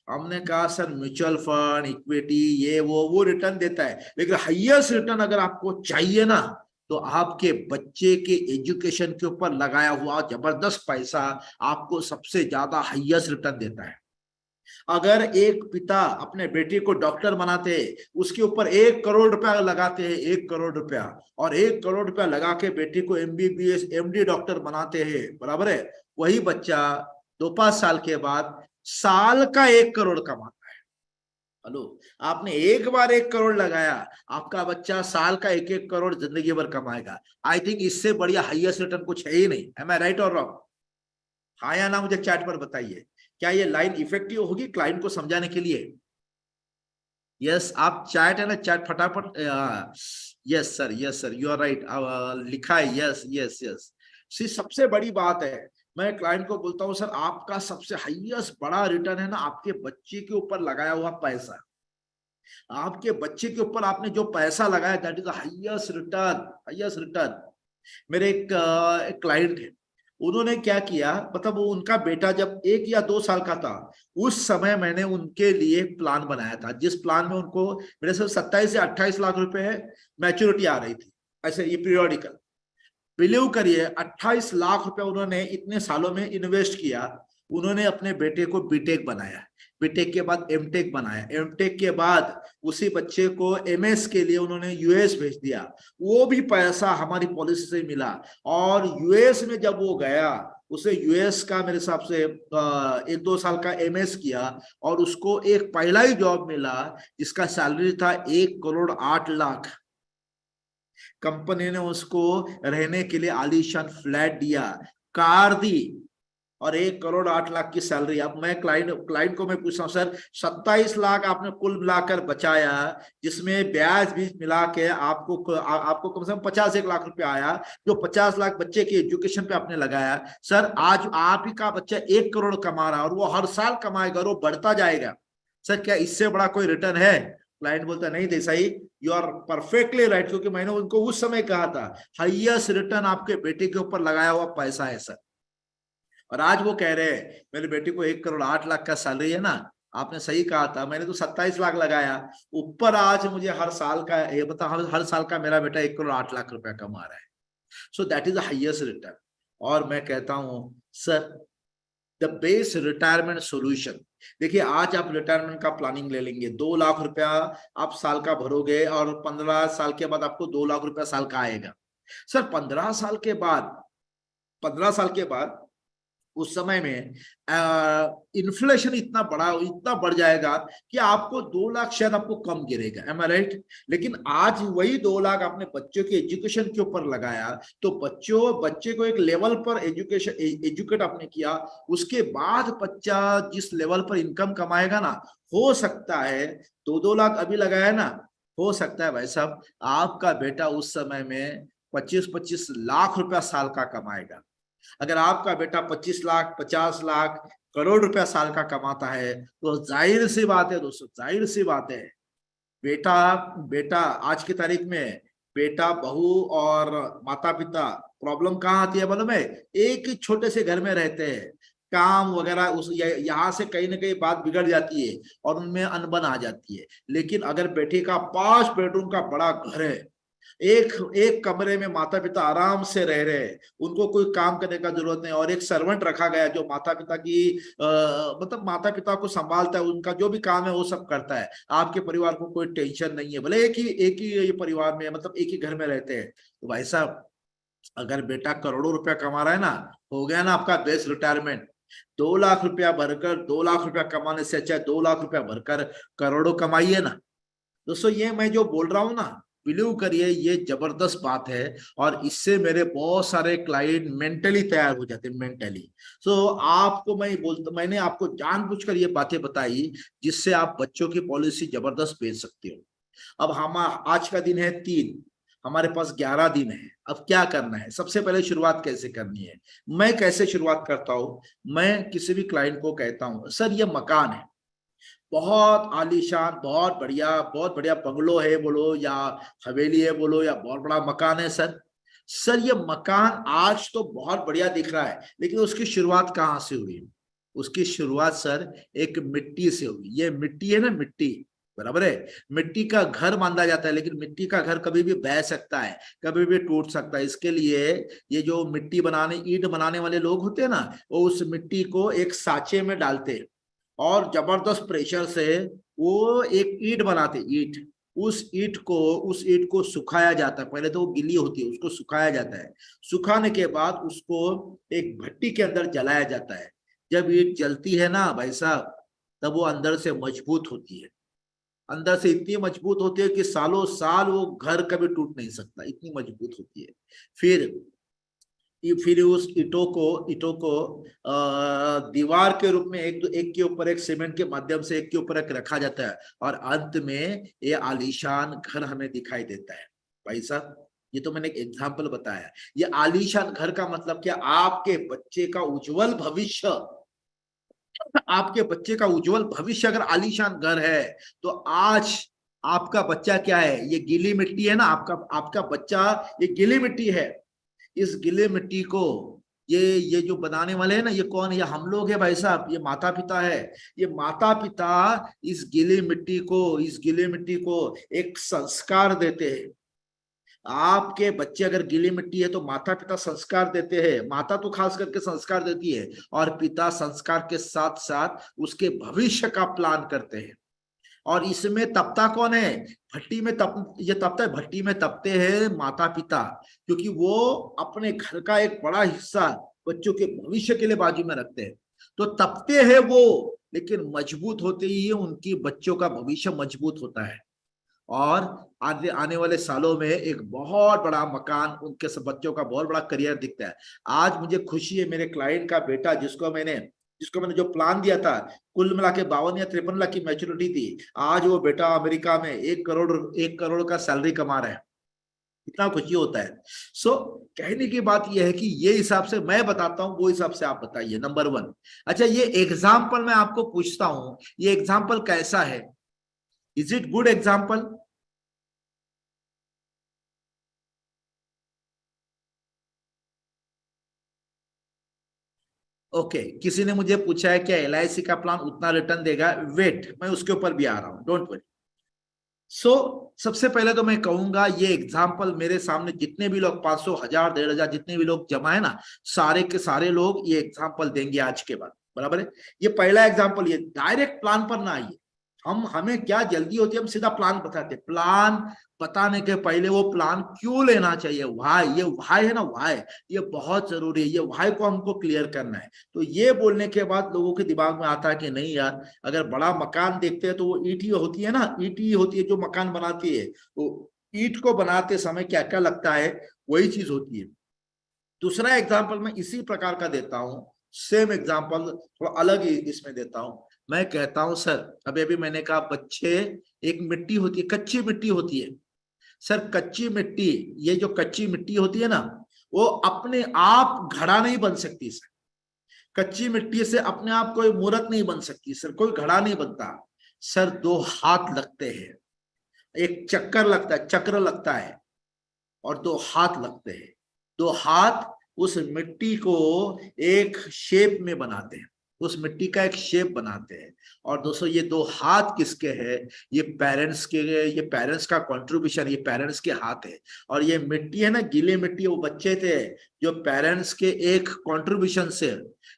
हमने कहा सर म्यूचुअल फंड, इक्विटी, ये वो रिटर्न देता है, लेकिन हाईएस्ट रिटर्न अगर आपको चाहिए ना, तो आपके बच्चे के एजुकेशन के ऊपर लगाया हुआ जबरदस्त पैसा आपको सबसे ज्यादा हाईएस्ट रिटर्न देता है। अगर एक पिता अपने बेटे को डॉक्टर बनाते हैं, उसके ऊपर 1 करोड़ रुपया लगाते हैं, 1 करोड़ रुपया, और 1 करोड़ रुपया लगा के बेटे को MBBS MD डॉक्टर बनाते हैं, बराबर है, वही बच्चा 2-5 साल के बाद साल का 1 करोड़ कमाता है। हेलो, आपने एक बार 1 करोड़ लगाया, आपका बच्चा साल का 1-1 करोड़ जिंदगी भर कमाएगा। आई थिंक इससे बढ़िया हाईएस्ट रिटर्न कुछ है ही नहीं। एम आई राइट और रॉन्ग? हाँ या ना मुझे चैट पर बताइए, क्या ये लाइन इफेक्टिव होगी क्लाइंट को समझाने के लिए? यस, आप चैट है ना, चैट फटाफट। Yes sir, you are right, लिखा है, यस यस यस। सी सबसे बड़ी बात है, मैं क्लाइंट को बोलता हूँ सर आपका सबसे हाईएस्ट बड़ा रिटर्न है ना आपके बच्चे के ऊपर लगाया हुआ पैसा। आपके बच्चे के ऊपर आपने जो पैसा लगाया, that is highest return, highest return. मेरे एक क्लाइंट है, उन्होंने क्या किया, मतलब वो उनका बेटा जब 1 या 2 साल का था, उस समय मैंने उनके लिए प्लान बनाया था, जिस प्लान में उनको मेरे से 27 से 28 लाख रुपए मैच्योरिटी आ रही थी, ऐसे ये पीरियोडिकल। बिलीव करिए 28 लाख रुपए उन्होंने इतने सालों में इन्वेस्ट किया। उन्होंने अपने बेटे को बीटेक बनाया, बीटेक के बाद एमटेक बनाया, एमटेक के बाद उसी बच्चे को एमएस के लिए उन्होंने यूएस भेज दिया। वो भी पैसा हमारी पॉलिसी से मिला, और यूएस में जब वो गया, उसे यूएस का मेरे हिसाब से 1-2 साल का एमएस किया, और उसको एक पहला ही जॉब मिला जिसका सैलरी था 1 करोड़ 8 लाख। कंपनी ने उसको रहने के लिए आलीशान फ्लैट दिया, कार दी, और 1 करोड़ 8 लाख की सैलरी। अब मैं क्लाइंट को मैं पूछता हूँ, सर 27 लाख आपने कुल मिलाकर बचाया, जिसमें ब्याज भी मिला के आपको कम से कम 51 लाख रुपया आया, जो 50 लाख बच्चे के एजुकेशन पे आपने लगाया। सर आज आप ही का बच्चा 1 करोड़ कमा रहा है, और वो हर साल कमाएगा और वो बढ़ता जाएगा। सर क्या इससे बड़ा कोई रिटर्न है? क्लाइंट बोलता नहीं Desai, you are perfectly right, क्योंकि मैंने उनको उस समय कहा था हाईएस्ट रिटर्न आपके बेटे के ऊपर लगाया हुआ पैसा है सर। और आज वो कह रहे हैं मेरे बेटे को 1 करोड़ 8 लाख का सैलरी है ना, आपने सही कहा था, मैंने तो 27 लाख लगाया, ऊपर आज मुझे हर साल का ये बता, हर साल का मेरा बेटा 1 करोड़ 8 लाख रुपया कमा रहा है। So that is the highest return. और मैं कहता हूं sir the best retirement solution, देखिए आज आप रिटायरमेंट का प्लानिंग ले लेंगे, 2 लाख रुपया आप साल का भरोगे, और 15 साल के बाद आपको 2 लाख रुपया साल का आएगा। सर 15 साल के बाद उस समय में इन्फ्लेशन इतना बढ़ जाएगा कि आपको 2 लाख शायद आपको कम गिरेगा। एम आई राइट? लेकिन आज वही 2 लाख आपने बच्चों के एजुकेशन के ऊपर लगाया, तो बच्चे को एक लेवल पर एजुकेट आपने किया, उसके बाद बच्चा जिस लेवल पर इनकम कमाएगा ना, हो सकता है 2-2 लाख अभी लगाया ना, हो सकता है भाई साहब आपका बेटा उस समय में 25-25 लाख रुपया साल का कमाएगा। अगर आपका बेटा 25 लाख 50 लाख करोड़ रुपया साल का कमाता है, तो जाहिर सी बात है दोस्तों, जाहिर सी बात है, बेटा बेटा आज की तारीख में बेटा, बहू और माता पिता प्रॉब्लम कहाँ आती है मालूम है? एक ही छोटे से घर में रहते हैं, काम वगैरह उस यहाँ से कहीं ना कहीं बात बिगड़ जाती है और उनमें अनबन आ जाती है। लेकिन अगर बेटे का 5 बेडरूम का बड़ा घर है, एक एक कमरे में माता पिता आराम से रह रहे हैं, उनको कोई काम करने का जरूरत नहीं, और एक सर्वेंट रखा गया जो माता पिता की मतलब माता पिता को संभालता है, उनका जो भी काम है वो सब करता है। आपके परिवार को कोई टेंशन नहीं है, भले एक ही ये परिवार में मतलब एक ही घर में रहते हैं। तो भाई साहब, अगर बेटा करोड़ों रुपया कमा रहा है ना, हो गया ना आपका बेस्ट रिटायरमेंट। 2 लाख रुपया भरकर 2 लाख रुपया कमाने से अच्छा 2 लाख रुपया भरकर करोड़ों कमाइए ना। दोस्तों, ये मैं जो बोल रहा हूं ना, बिलीव करिए ये जबरदस्त बात है, और इससे मेरे बहुत सारे क्लाइंट मेंटली तैयार हो जाते हैं, मेंटली। सो आपको मैं बोलता, मैंने आपको जानबूझकर ये बातें बताई जिससे आप बच्चों की पॉलिसी जबरदस्त भेज सकते हो। अब हम आज का दिन है 3, हमारे पास 11 दिन है। अब क्या करना है? सबसे पहले शुरुआत कैसे करनी है? मैं कैसे शुरुआत करता हूं, मैं किसी भी क्लाइंट को कहता हूं, सर ये मकान है, बहुत आलीशान, बहुत बढ़िया बंगलो है बोलो या हवेली है बोलो या बहुत बड़ा मकान है सर। सर ये मकान आज तो बहुत बढ़िया दिख रहा है, लेकिन उसकी शुरुआत कहाँ से हुई? उसकी शुरुआत सर एक मिट्टी से हुई। ये मिट्टी है ना, मिट्टी, बराबर है। मिट्टी का घर बांधा जाता है, लेकिन मिट्टी का घर कभी भी बह सकता है, कभी भी टूट सकता है। इसके लिए ये जो मिट्टी बनाने, ईंट बनाने वाले लोग होते हैं ना, वो उस मिट्टी को एक साँचे में डालते हैं और जबरदस्त प्रेशर से वो एक ईंट बनाते, ईंट। उस ईंट को सुखाया जाता है। पहले तो वो गीली होती है, उसको सुखाया जाता है। सुखाने के बाद उसको एक भट्टी के अंदर जलाया जाता है। जब ईंट जलती है ना भाई साहब, तब वो अंदर से मजबूत होती है। अंदर से इतनी मजबूत होती है कि सालों साल वो घर कभी टूट नहीं सकता, इतनी मजबूत होती है। फिर उस ईंटों को दीवार के रूप में एक के ऊपर एक सीमेंट के माध्यम से एक के ऊपर एक रखा जाता है, और अंत में ये आलीशान घर हमें दिखाई देता है। भाई साहब, ये तो मैंने एक एग्जाम्पल बताया। ये आलीशान घर का मतलब क्या? आपके बच्चे का उज्जवल भविष्य, आपके बच्चे का उज्जवल भविष्य अगर आलीशान घर है, तो आज आपका बच्चा क्या है? ये गीली मिट्टी है ना, आपका बच्चा ये गीली मिट्टी है। इस गीले मिट्टी को ये जो बनाने वाले हैं ना, ये कौन है? ये हम लोग है भाई साहब, ये माता पिता है। ये माता पिता इस गीले मिट्टी को एक संस्कार देते हैं। आपके बच्चे अगर गीली मिट्टी है तो माता पिता संस्कार देते हैं। माता तो खास करके संस्कार देती है, और पिता संस्कार के साथ साथ उसके भविष्य का प्लान करते हैं। और इसमें तपता कौन है? भट्टी में ये तपता है, भट्टी में तपते हैं माता पिता, क्योंकि वो अपने घर का एक बड़ा हिस्सा बच्चों के भविष्य के लिए बाजू में रखते हैं। तो तपते हैं वो, लेकिन मजबूत होते ही उनकी बच्चों का भविष्य मजबूत होता है, और आगे आने वाले सालों में एक बहुत बड़ा मकान, उनके सब बच्चों का बहुत बड़ा करियर दिखता है। आज मुझे खुशी है, मेरे क्लाइंट का बेटा जिसको मैंने जो प्लान दिया था, कुल मिला के 52 या 53 लाख की मैच्योरिटी थी, आज वो बेटा अमेरिका में 1 करोड़ का सैलरी कमा रहा है। इतना खुशी होता है। कहने की बात यह है कि ये हिसाब से मैं बताता हूं, वो हिसाब से आप बताइए, नंबर 1। अच्छा, ये एग्जाम्पल मैं आपको पूछता हूं, ये एग्जाम्पल कैसा है? Is it good example? Okay, किसी ने मुझे पूछा है क्या LIC का प्लान उतना रिटर्न देगा? वेट, मैं उसके ऊपर भी आ रहा हूं, डोंट वरी। सबसे पहले तो मैं कहूंगा, ये एग्जाम्पल मेरे सामने जितने भी लोग 500, 1000, 1500 जितने भी लोग जमा है ना, सारे के सारे लोग ये एग्जाम्पल देंगे आज के बाद, बराबर है। ये पहला एग्जाम्पल, ये डायरेक्ट प्लान पर ना आइए। हमें क्या जल्दी होती है, हम सीधा प्लान बताते। प्लान बताने के पहले वो प्लान क्यों लेना चाहिए, व्हाई, ये व्हाई है ना, व्हाई, ये बहुत जरूरी है। ये व्हाई को हमको क्लियर करना है। तो ये बोलने के बाद लोगों के दिमाग में आता है कि नहीं यार, अगर बड़ा मकान देखते हैं तो वो ईंट ही होती है ना, ईंट ही होती है जो मकान बनाती है। तो ईंट को बनाते समय क्या क्या लगता है, वही चीज होती है। दूसरा एग्जाम्पल मैं इसी प्रकार का देता हूं, सेम एग्जाम्पल थोड़ा अलग ही इसमें देता हूं। मैं कहता हूं सर, अभी अभी मैंने कहा बच्चे, एक मिट्टी होती है, कच्ची मिट्टी होती है सर, कच्ची मिट्टी, ये जो कच्ची मिट्टी होती है ना, वो अपने आप घड़ा नहीं बन सकती सर। कच्ची मिट्टी से अपने आप कोई मूर्त नहीं बन सकती सर, कोई घड़ा नहीं बनता सर। 2 हाथ लगते हैं, एक चक्कर लगता है, चक्र लगता है, और 2 हाथ लगते हैं। दो हाथ उस मिट्टी को एक शेप में बनाते हैं, उस मिट्टी का एक शेप बनाते हैं। और दोस्तों ये दो हाथ किसके हैं? ये पेरेंट्स के, ये पेरेंट्स का कंट्रीब्यूशन, ये पेरेंट्स के हाथ है। और ये मिट्टी है ना, गीले मिट्टी, वो बच्चे थे जो पेरेंट्स के एक कंट्रीब्यूशन से,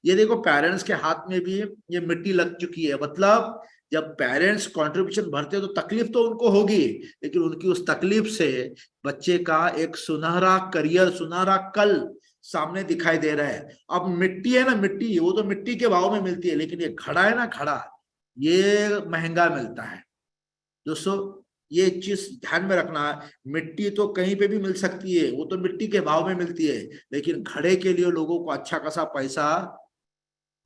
ये देखो पेरेंट्स के हाथ में भी ये मिट्टी लग चुकी है। मतलब जब पेरेंट्स कंट्रीब्यूशन भरते हैं तो तकलीफ तो उनको होगी, लेकिन उनकी उस तकलीफ से बच्चे का एक सुनहरा करियर, सुनहरा कल सामने दिखाई दे रहा है। अब मिट्टी है ना, मिट्टी वो तो मिट्टी के भाव में मिलती है, लेकिन ये घड़ा है ना, घड़ा ये महंगा मिलता है। दोस्तों ये चीज ध्यान में रखना, मिट्टी तो कहीं पे भी मिल सकती है, वो तो मिट्टी के भाव में मिलती है, लेकिन घड़े के लिए लोगों को अच्छा खासा पैसा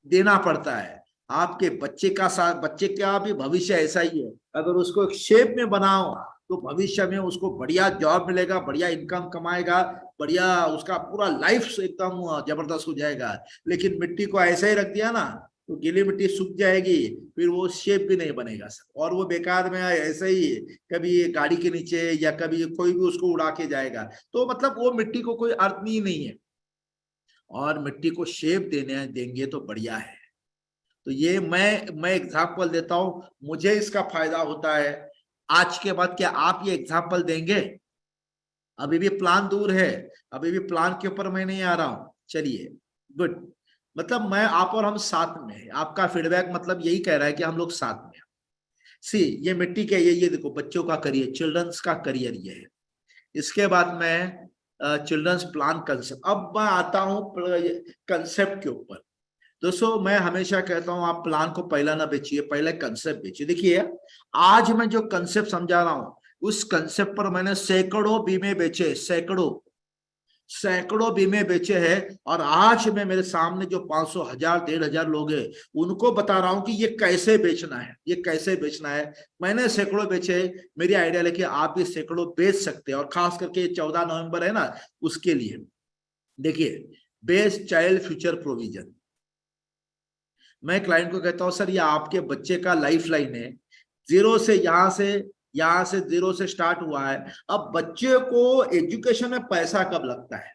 देना पड़ता है। आपके बच्चे का साथ, बच्चे का भी भविष्य ऐसा ही है। अगर उसको एक शेप में बनाओ तो भविष्य में उसको बढ़िया जॉब मिलेगा, बढ़िया इनकम कमाएगा, बढ़िया उसका पूरा लाइफ एकदम जबरदस्त हो जाएगा। लेकिन मिट्टी को ऐसा ही रख दिया ना तो गीली मिट्टी सूख जाएगी, फिर वो शेप भी नहीं बनेगा सर, और वो बेकार में ऐसे ही कभी गाड़ी के नीचे या कभी कोई भी उसको उड़ा के जाएगा। तो मतलब वो मिट्टी को कोई अर्थ नहीं है, और मिट्टी को शेप देने देंगे तो बढ़िया है। तो ये मैं एग्जाम्पल देता हूं, मुझे इसका फायदा होता है। आज के बाद क्या आप ये एग्जाम्पल देंगे? अभी भी प्लान दूर है, अभी भी प्लान के ऊपर मैं नहीं आ रहा हूं। चलिए गुड, मतलब मैं आप और हम साथ में है। आपका फीडबैक मतलब यही कह रहा है कि हम लोग साथ में। सी ये मिट्टी के, ये देखो बच्चों का करियर, चिल्ड्रंस का करियर ये है। इसके बाद में चिल्ड्रंस प्लान कंसेप्ट। अब मैं आता हूं कंसेप्ट के ऊपर। दोस्तों मैं हमेशा कहता हूं आप प्लान को पहला ना बेचिए, पहले कंसेप्ट बेचिए। देखिए आज मैं जो कंसेप्ट समझा रहा हूं उस कंसेप्ट पर मैंने सैकड़ों बीमे बेचे, सैकड़ों बीमे बेचे हैं। और आज मैं मेरे सामने जो 500, 1000, 1500 लोग हैं उनको बता रहा हूं कि ये कैसे बेचना है, ये कैसे बेचना है। मैंने सैकड़ों बेचे, मेरी आइडिया लेके आप भी सैकड़ों बेच सकते हैं। और खास करके 14 नवंबर है ना, उसके लिए देखिए बेस्ट चाइल्ड फ्यूचर प्रोविजन। मैं क्लाइंट को कहता हूं सर ये आपके बच्चे का लाइफ लाइन है, जीरो से यहां से जीरो से स्टार्ट हुआ है। अब बच्चे को एजुकेशन में पैसा कब लगता है?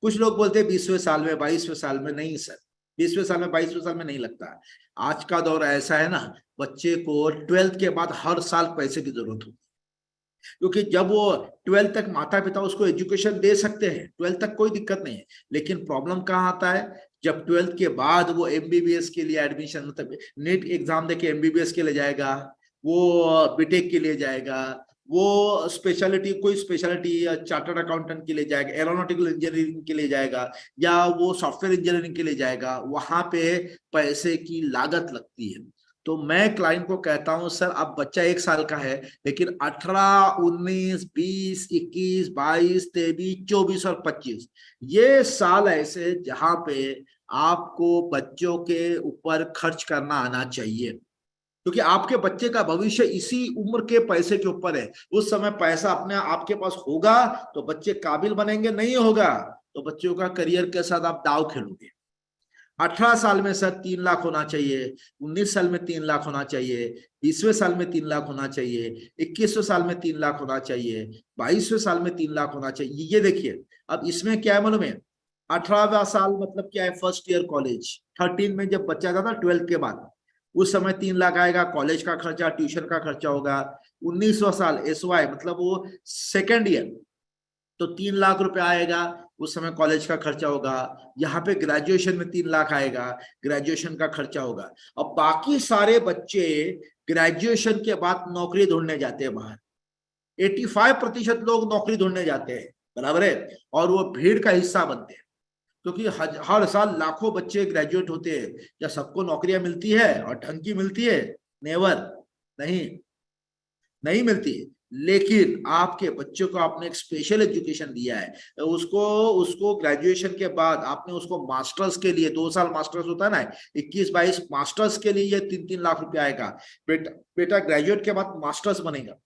कुछ लोग बोलते हैं 20वें साल में, 22वें साल में। नहीं सर, 20वें साल में, 22वें साल में नहीं लगता। आज का दौर ऐसा है ना, बच्चे को 12th के बाद हर साल पैसे की जरूरत होती है, क्योंकि जब वो 12th तक माता पिता उसको एजुकेशन दे सकते हैं, 12th तक कोई दिक्कत नहीं है। लेकिन प्रॉब्लम कहाँ आता है? जब 12th के बाद वो एमबीबीएस के लिए एडमिशन, मतलब नीट एग्जाम देके एमबीबीएस के लिए जाएगा, वो बीटेक के लिए जाएगा, वो स्पेशलिटी, कोई स्पेशलिटी चार्टर्ड अकाउंटेंट के लिए जाएगा, एरोनॉटिकल इंजीनियरिंग के लिए जाएगा, या वो सॉफ्टवेयर इंजीनियरिंग के लिए जाएगा, वहां पे पैसे की लागत लगती है। तो मैं क्लाइंट को कहता हूं सर अब बच्चा 1 साल का है, लेकिन 18, 19, 20, 21, 22, 23, 24 और 25 ये साल ऐसे जहां पे आपको बच्चों के ऊपर खर्च करना आना चाहिए, क्योंकि आपके बच्चे का भविष्य इसी उम्र के पैसे के ऊपर है। उस समय पैसा अपने आपके पास होगा तो बच्चे काबिल बनेंगे, नहीं होगा तो बच्चों का करियर के साथ आप दाव खेलोगे। 18 साल में सर 3 लाख होना चाहिए, 19 साल में 3 लाख होना चाहिए, 20वें साल में 3 लाख होना चाहिए, 21वें साल में 3 लाख होना चाहिए, 22वें साल में 3 लाख होना चाहिए। ये देखिए अब इसमें क्या है मालूम है? 18वां साल मतलब क्या है? First year college. 13 में जब बच्चा जाता 12th के बाद, उस समय 3 लाख आएगा, कॉलेज का खर्चा, ट्यूशन का खर्चा होगा। 19वां साल एसवाई मतलब वो सेकेंड ईयर, तो 3 लाख रुपए आएगा, उस समय कॉलेज का खर्चा होगा। यहाँ पे ग्रेजुएशन में 3 लाख आएगा, ग्रेजुएशन का खर्चा होगा। अब बाकी सारे बच्चे ग्रेजुएशन के बाद नौकरी ढूंढने जाते हैं बाहर, 85% लोग नौकरी ढूंढने जाते हैं, बराबर है, और वो भीड़ का हिस्सा बनते हैं। क्योंकि हर साल लाखों बच्चे ग्रेजुएट होते हैं। क्या सबको नौकरियां मिलती है और ढंग की मिलती है? नेवर, नहीं, नहीं मिलती। लेकिन आपके बच्चों को आपने एक स्पेशल एजुकेशन दिया है, उसको उसको ग्रेजुएशन के बाद आपने उसको मास्टर्स के लिए, 2 साल मास्टर्स होता है ना, 21-22 मास्टर्स के लिए ये 3-3 लाख रुपए आएगा। बेटा ग्रेजुएट के बाद मास्टर्स बनेगा,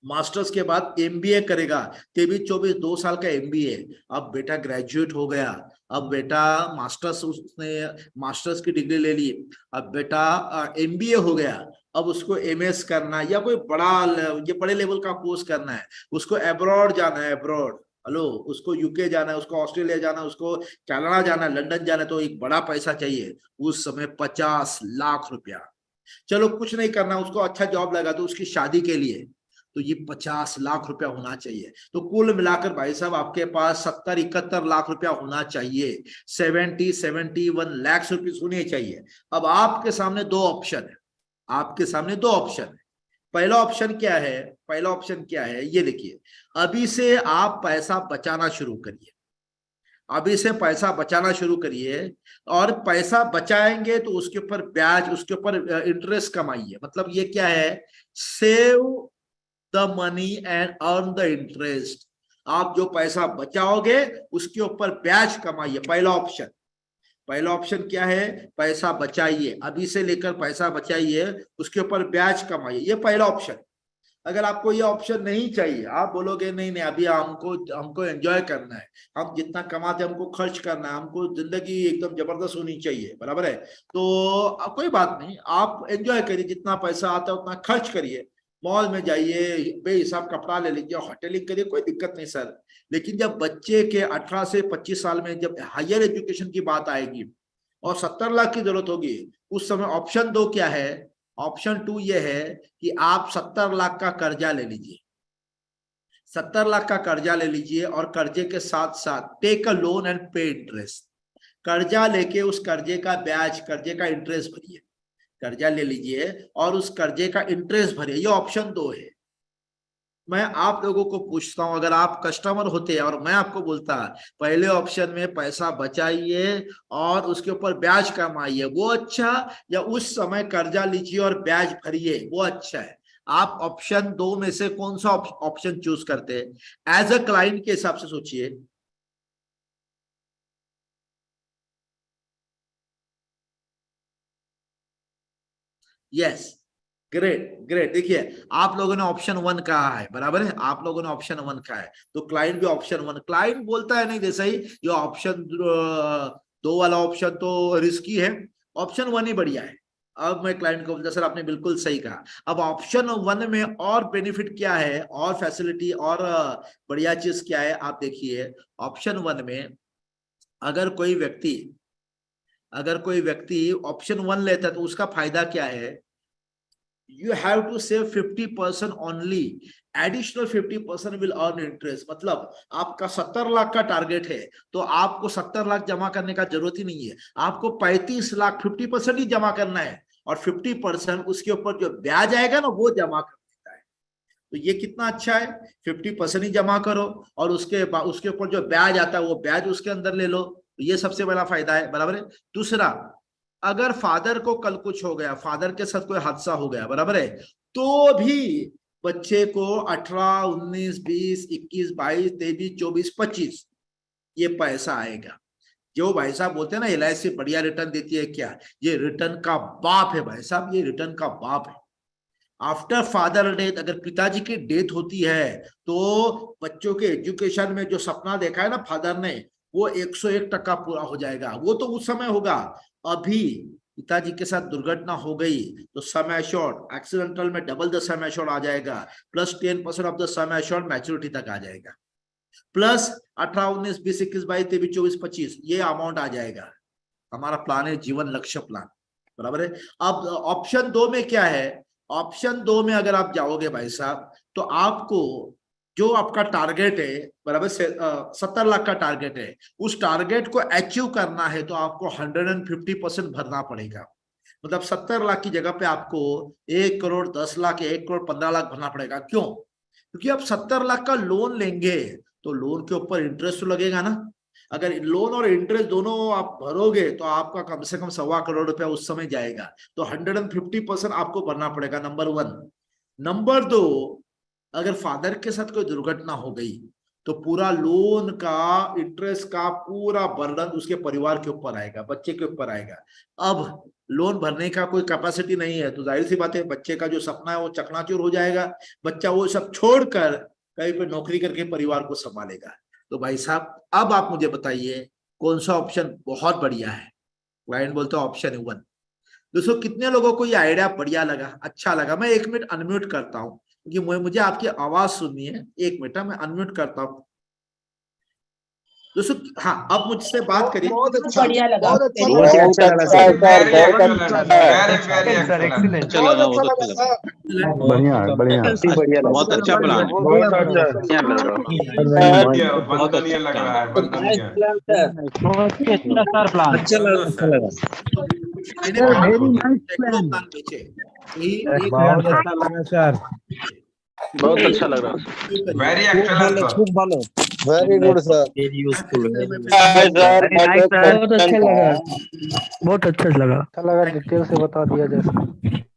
मास्टर्स के बाद एमबीए करेगा, 23-24 2 साल का एमबीए। अब बेटा ग्रेजुएट हो गया, अब बेटा मास्टर्स, उसने मास्टर्स की डिग्री ले ली, अब बेटा एमबीए हो गया, अब उसको एमएस करना है या कोई बड़ा, ये बड़े लेवल का कोर्स करना है, उसको अब्रॉड जाना है, अब्रॉड। हेलो, उसको यूके जाना है, उसको ऑस्ट्रेलिया जाना है, उसको कनाडा जाना है, लंदन जाना है, तो एक बड़ा पैसा चाहिए। उस समय 50 लाख रुपया। चलो कुछ नहीं करना, उसको अच्छा जॉब लगा तो उसकी शादी के लिए तो ये 50 लाख रुपया होना चाहिए। तो कुल मिलाकर भाई साहब आपके पास 70-71 लाख रुपया होना चाहिए। 70-71 लाख रुपीज होने चाहिए। अब आपके सामने दो ऑप्शन है, आपके सामने दो ऑप्शन है। पहला ऑप्शन क्या है? पहला ऑप्शन क्या है ये देखिए, अभी से आप पैसा बचाना शुरू करिए। अभी से पैसा बचाना शुरू करिए, और पैसा बचाएंगे तो उसके ऊपर ब्याज, उसके ऊपर इंटरेस्ट कमाइए। मतलब ये क्या है? Save the money and earn the interest. आप जो पैसा बचाओगे उसके ऊपर ब्याज कमाइए। पहला ऑप्शन। पहला ऑप्शन क्या है? पैसा बचाइए, अभी से लेकर पैसा बचाइए, उसके ऊपर ब्याज कमाइए, ये पहला ऑप्शन। अगर आपको ये ऑप्शन नहीं चाहिए, आप बोलोगे नहीं नहीं अभी हमको हमको एंजॉय करना है, हम जितना कमाते हमको खर्च करना है, हमको जिंदगी एकदम जबरदस्त होनी चाहिए, बराबर है, तो कोई बात नहीं, आप एंजॉय करिए, जितना पैसा आता है उतना खर्च करिए, मॉल में जाइए, बेहिसाब कपड़ा ले लीजिए, होटलिंग करिए, कोई दिक्कत नहीं सर। लेकिन जब बच्चे के 18 से 25 साल में जब हायर एजुकेशन की बात आएगी और 70 लाख की जरूरत होगी, उस समय ऑप्शन दो क्या है? ऑप्शन टू ये है कि आप 70 लाख का कर्जा ले लीजिए। 70 लाख का कर्जा ले लीजिए और कर्जे के साथ साथ टेक अ लोन एंड पे इंटरेस्ट। कर्जा लेके उस कर्जे का ब्याज, कर्जे का इंटरेस्ट भरिए। कर्जा ले लीजिए और उस कर्जे का इंटरेस्ट भरिए। ये ऑप्शन दो है। मैं आप लोगों को पूछता हूं, अगर आप कस्टमर होते और मैं आपको बोलता पहले ऑप्शन में पैसा बचाइए और उसके ऊपर ब्याज कमाइए, वो अच्छा, या उस समय कर्जा लीजिए और ब्याज भरिए, वो अच्छा है? आप ऑप्शन दो में से कौन सा ऑप्शन चूज करते हैं? एज अ क्लाइंट के हिसाब से सोचिए। Yes, great great. देखिए, आप लोगों ने ऑप्शन वन कहा है, बराबर है, आप लोगों ने ऑप्शन वन कहा है, तो क्लाइंट भी ऑप्शन वन, क्लाइंट बोलता है नहीं जैसा ही ये ऑप्शन दो वाला ऑप्शन तो रिस्की है, ऑप्शन वन ही बढ़िया है। अब मैं क्लाइंट को बोलता सर आपने बिल्कुल सही कहा। अब ऑप्शन वन में और बेनिफिट क्या है, और फैसिलिटी, और बढ़िया चीज क्या है, आप देखिए। ऑप्शन वन में अगर कोई व्यक्ति, अगर कोई व्यक्ति ऑप्शन वन लेता है तो उसका फायदा क्या है? you have to save 50% only, additional 50% will earn interest. मतलब आपका 70 लाख का टारगेट है तो आपको 70 लाख जमा करने का जरूरत ही नहीं है, आपको 35 लाख 50% ही जमा करना है, और 50% उसके ऊपर जो ब्याज आएगा ना वो जमा कर देता है। तो ये कितना अच्छा है, 50% ही जमा करो और उसके ऊपर जो ब्याज आता है वो ब्याज उसके अंदर ले लो। तो ये सबसे बड़ा फायदा है, बराबर है। दूसरा, अगर फादर को कल कुछ हो गया, फादर के साथ कोई हादसा हो गया, बराबर है, तो भी बच्चे को 18, 19, 20, 21, 22, 23, 24, 25 ये पैसा आएगा। जो भाई साहब बोलते हैं ना LIC बढ़िया रिटर्न देती है, क्या? ये रिटर्न का बाप है भाई साहब, ये रिटर्न का बाप है। आफ्टर फादर डेथ, अगर पिताजी की डेथ होती है तो बच्चों के एजुकेशन में जो सपना देखा है ना फादर ने, वो 101% पूरा हो जाएगा। वो तो उस समय होगा। अभी पिताजी के साथ दुर्घटना हो गई तो सम एश्योर्ड, एक्सीडेंटल में डबल द सम एश्योर्ड आ जाएगा, plus 10% of the sum assured maturity तक आ जाएगा, प्लस 18, 19, 20, 21, 22, 23, 24, 25 ये अमाउंट आ जाएगा। हमारा प्लान है जीवन लक्ष्य प्लान, बराबर है। अब ऑप्शन दो में क्या है? ऑप्शन दो में अगर आप जाओगे भाई साहब तो आपको जो आपका टारगेट है, बराबर से 70 लाख का टारगेट है, उस टारगेट को अचीव करना है तो आपको 150% भरना पड़ेगा। मतलब 70 लाख की जगह पे आपको 1 करोड़ 10 लाख या 1 करोड़ 15 लाख भरना पड़ेगा। क्यों? क्योंकि आप 70 लाख का लोन लेंगे तो लोन के ऊपर इंटरेस्ट तो लगेगा ना। अगर लोन और इंटरेस्ट दोनों आप भरोगे तो आपका कम से कम 1.25 करोड़ रुपया उस समय जाएगा। तो 150% आपको भरना पड़ेगा, नंबर वन। नंबर दो, अगर फादर के साथ कोई दुर्घटना हो गई तो पूरा लोन का इंटरेस्ट का पूरा बर्डन उसके परिवार के ऊपर आएगा, बच्चे के ऊपर आएगा। अब लोन भरने का कोई कैपेसिटी नहीं है तो जाहिर सी बात है बच्चे का जो सपना है वो चकनाचूर हो जाएगा। बच्चा वो सब छोड़कर कहीं पे नौकरी करके परिवार को संभालेगा। तो भाई साहब अब आप मुझे बताइए कौन सा ऑप्शन बहुत बढ़िया है? क्लाइंट बोलते हैं ऑप्शन वन। दोस्तों कितने लोगों को ये आइडिया बढ़िया लगा, अच्छा लगा? मैं 1 मिनट अनम्यूट करता हूँ क्योंकि मुझे आपकी आवाज सुननी है। 1 मिनट मैं अनम्यूट करता हूँ। दोस्तों हाँ, अब मुझसे बात करिए। बहुत अच्छा, बढ़िया लगा, बहुत अच्छा very लगा, बहुत अच्छा सर, बहुत अच्छा वेरी सर, एक्सीलेंट। अच्छा लगा, बहुत अच्छा लगा लगा। सर। बढ़िया बढ़िया बढ़िया लगा, बहुत अच्छा प्लान है। बहुत अच्छा बंदनीय लग रहा है, बंदनीय। अच्छा लगा, अच्छा लगा। मैंने सैकड़ों प्लान बेचे, यही एक बहुत अच्छा लगा सर, बहुत अच्छा लग रहा है। Very excellent sir. Very good sir. Very useful है। सर, बहुत अच्छा लगा, बहुत अच्छा लगा। अच्छा लगा, डिटेल से बता दिया जैसा।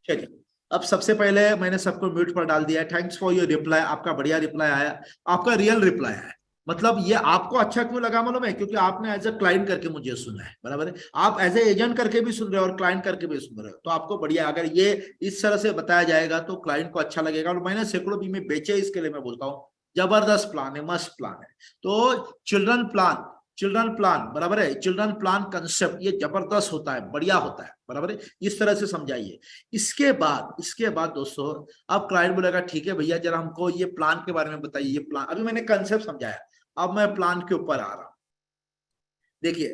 चलिए, अब सबसे पहले मैंने सबको म्यूट पर डाल दिया है। थैंक्स फॉर योर रिप्लाई, आपका बढ़िया रिप्लाई आया, आपका रियल रिप्लाई है। मतलब ये आपको अच्छा क्यों लगा मालूम है? क्योंकि आपने एज ए क्लाइंट करके मुझे सुना है, बराबर है। आप एज ए एजेंट करके भी सुन रहे हो और क्लाइंट करके भी सुन रहे हो, तो आपको बढ़िया। अगर ये इस तरह से बताया जाएगा तो क्लाइंट को अच्छा लगेगा। और मैंने सैकड़ों बीमे बेचे, इसके लिए मैं बोलता हूँ जबरदस्त प्लान है, मस्त प्लान है। तो चिल्ड्रन प्लान बराबर है, चिल्ड्रन प्लान कंसेप्ट ये जबरदस्त होता है, बढ़िया होता है, बराबर है। इस तरह से समझाइए। इसके बाद दोस्तों, अब क्लाइंट बोलेगा ठीक है भैया, जरा हमको ये प्लान के बारे में बताइए। ये प्लान, अभी मैंने कंसेप्ट समझाया, अब मैं प्लान के ऊपर आ रहा हूं। देखिए,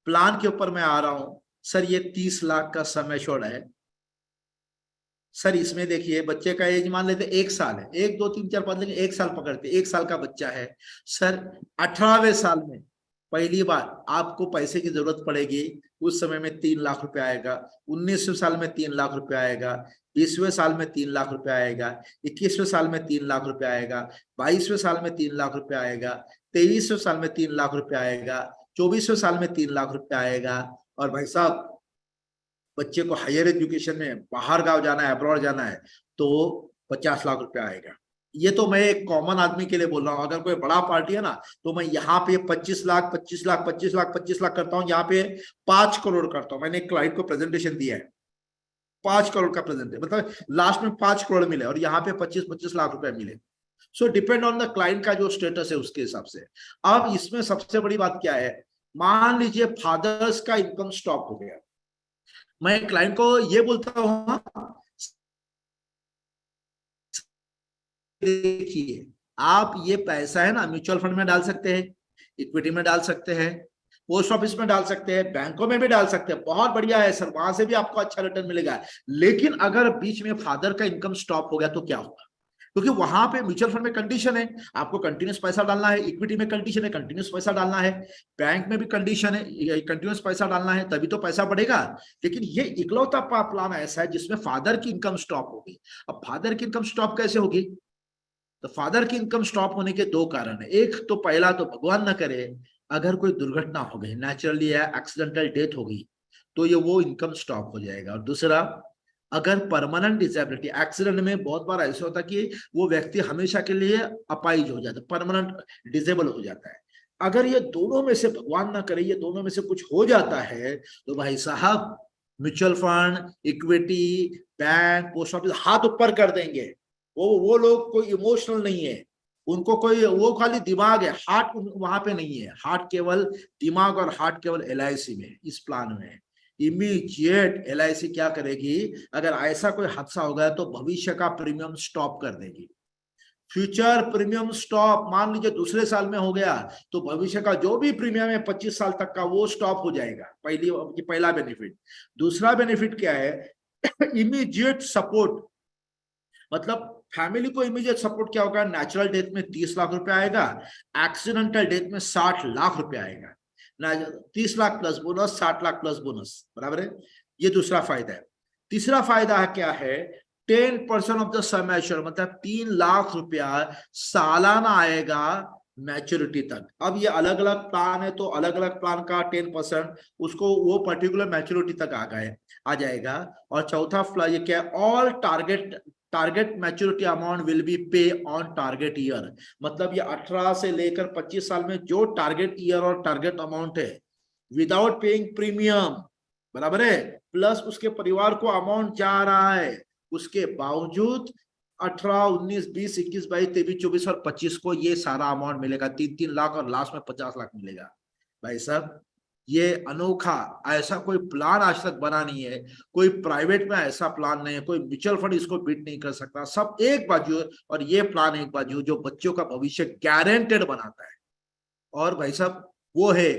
प्लान के ऊपर मैं आ रहा हूं। सर ये 30 लाख का सम एश्योर्ड है सर। इसमें देखिए, बच्चे का एज मान लेते 1 साल है, 1 2 3 4 5, लेकिन 1 साल पकड़ते, 1 साल का बच्चा है सर। 18वें साल में पहली बार आपको पैसे की जरूरत पड़ेगी, उस समय में 3 लाख रुपए आएगा। 19वें साल में 3 लाख रुपए आएगा। 20वें साल में 3 लाख रुपए आएगा। 21वें साल में 3 लाख रुपए आएगा। 22वें साल में 3 लाख रुपए आएगा। 23वें साल में 3 लाख रुपए आएगा। 24वें साल में 3 लाख रुपए आएगा। और भाई साहब, बच्चे को हायर एजुकेशन में बाहर गांव जाना है, अब्रॉड जाना है, तो 50 लाख रुपए आएगा। ये तो मैं एक कॉमन आदमी के लिए बोल रहा हूँ। अगर कोई बड़ा पार्टी है ना, तो मैं यहाँ पे 25 लाख 25 लाख 25 लाख 25 लाख करता हूँ, यहाँ पे 5 करोड़ करता हूँ। मैंने एक क्लाइंट को प्रेजेंटेशन दिया है, 5 करोड़ का प्रेजेंटेशन, मतलब लास्ट में 5 करोड़ मिले और यहाँ पे 25-25 लाख रुपए मिले। सो डिपेंड ऑन द क्लाइंट का जो स्टेटस है उसके हिसाब से। अब इसमें सबसे बड़ी बात क्या है, मान लीजिए फादर्स का इनकम स्टॉप हो गया, मैं क्लाइंट को ये बोलता हूँ, देखिए आप ये पैसा है ना, म्यूचुअल फंड में डाल सकते हैं, इक्विटी में डाल सकते हैं, पोस्ट ऑफिस में डाल सकते हैं, बैंकों में भी डाल सकते हैं, बहुत बढ़िया है सर, वहां से भी आपको अच्छा रिटर्न मिलेगा। लेकिन अगर बीच में फादर का इनकम स्टॉप हो गया तो क्या होगा? क्योंकि वहां पे म्यूचुअल फंड में कंडीशन है, आपको कंटिन्यूस पैसा डालना है, इक्विटी में कंडीशन है कंटिन्यूस पैसा डालना है, बैंक में भी कंडीशन है कंटिन्यूस पैसा डालना है, तभी तो पैसा बढ़ेगा। लेकिन ये इकलौता प्लान ऐसा है जिसमें फादर की इनकम स्टॉप होगी। अब फादर की इनकम स्टॉप कैसे होगी? तो फादर की इनकम स्टॉप होने के 2 कारण है। एक तो पहला तो भगवान ना करे, अगर कोई दुर्घटना हो गई, नेचुरली या एक्सीडेंटल डेथ हो गई, तो ये वो इनकम स्टॉप हो जाएगा। और दूसरा, अगर परमानेंट डिसेबिलिटी, एक्सीडेंट में बहुत बार ऐसा होता है कि वो व्यक्ति हमेशा के लिए अपाइज हो जाता है, परमानेंट डिसेबल हो जाता है। अगर ये दोनों में से, भगवान ना करे, ये दोनों में से कुछ हो जाता है, तो भाई साहब mutual fund, equity, bank, post office हाथ ऊपर कर देंगे। वो लोग कोई इमोशनल नहीं है, उनको कोई, वो खाली दिमाग है, हार्ट वहां पे नहीं है। हार्ट केवल दिमाग और हार्ट केवल LIC में, इस प्लान में है। इमीडिएट LIC क्या करेगी, अगर ऐसा कोई हादसा हो गया तो भविष्य का प्रीमियम स्टॉप कर देगी। फ्यूचर प्रीमियम स्टॉप, मान लीजिए दूसरे साल में हो गया, तो भविष्य का जो भी प्रीमियम है 25 साल तक का, वो स्टॉप हो जाएगा। पहला बेनिफिट। दूसरा बेनिफिट क्या है, इमीडिएट सपोर्ट, मतलब फैमिली को इमीडिएट सपोर्ट क्या होगा, नेचुरल डेथ में 30 लाख रुपए आएगा, एक्सीडेंटल डेथ में 60 लाख रुपए आएगा। 30 lakh plus bonus, 60 lakh plus bonus, बराबर है। ये दूसरा फायदा है। तीसरा फायदा क्या है, 10% ऑफ द सम एश्योर्ड, मतलब 3 लाख रुपया सालाना आएगा मैच्योरिटी तक। अब ये अलग अलग प्लान है, तो अलग अलग प्लान का 10% उसको वो पर्टिकुलर मैच्योरिटी तक आ जाएगा। और चौथा ये क्या है, all target maturity amount will be पे ऑन टारगेट ईयर। मतलब ये 18 से लेकर 25 साल में जो टारगेट ईयर और टारगेट अमाउंट है, विदाउट पेइंग प्रीमियम, बराबर है, प्लस उसके परिवार को अमाउंट जा रहा है, उसके बावजूद 18, 19, 20, 21, 22, 23, 24 और 25 को ये सारा अमाउंट मिलेगा, 3-3 लाख और लास्ट में 50 लाख मिलेगा। भाई साहब, ये अनोखा, ऐसा कोई प्लान आज तक बना नहीं है, कोई प्राइवेट में ऐसा प्लान नहीं है, कोई म्यूचुअल फंड इसको बीट नहीं कर सकता। सब एक बाजू, और ये प्लान एक बाजू जो बच्चों का भविष्य गारंटेड बनाता है। और भाई साहब, वो है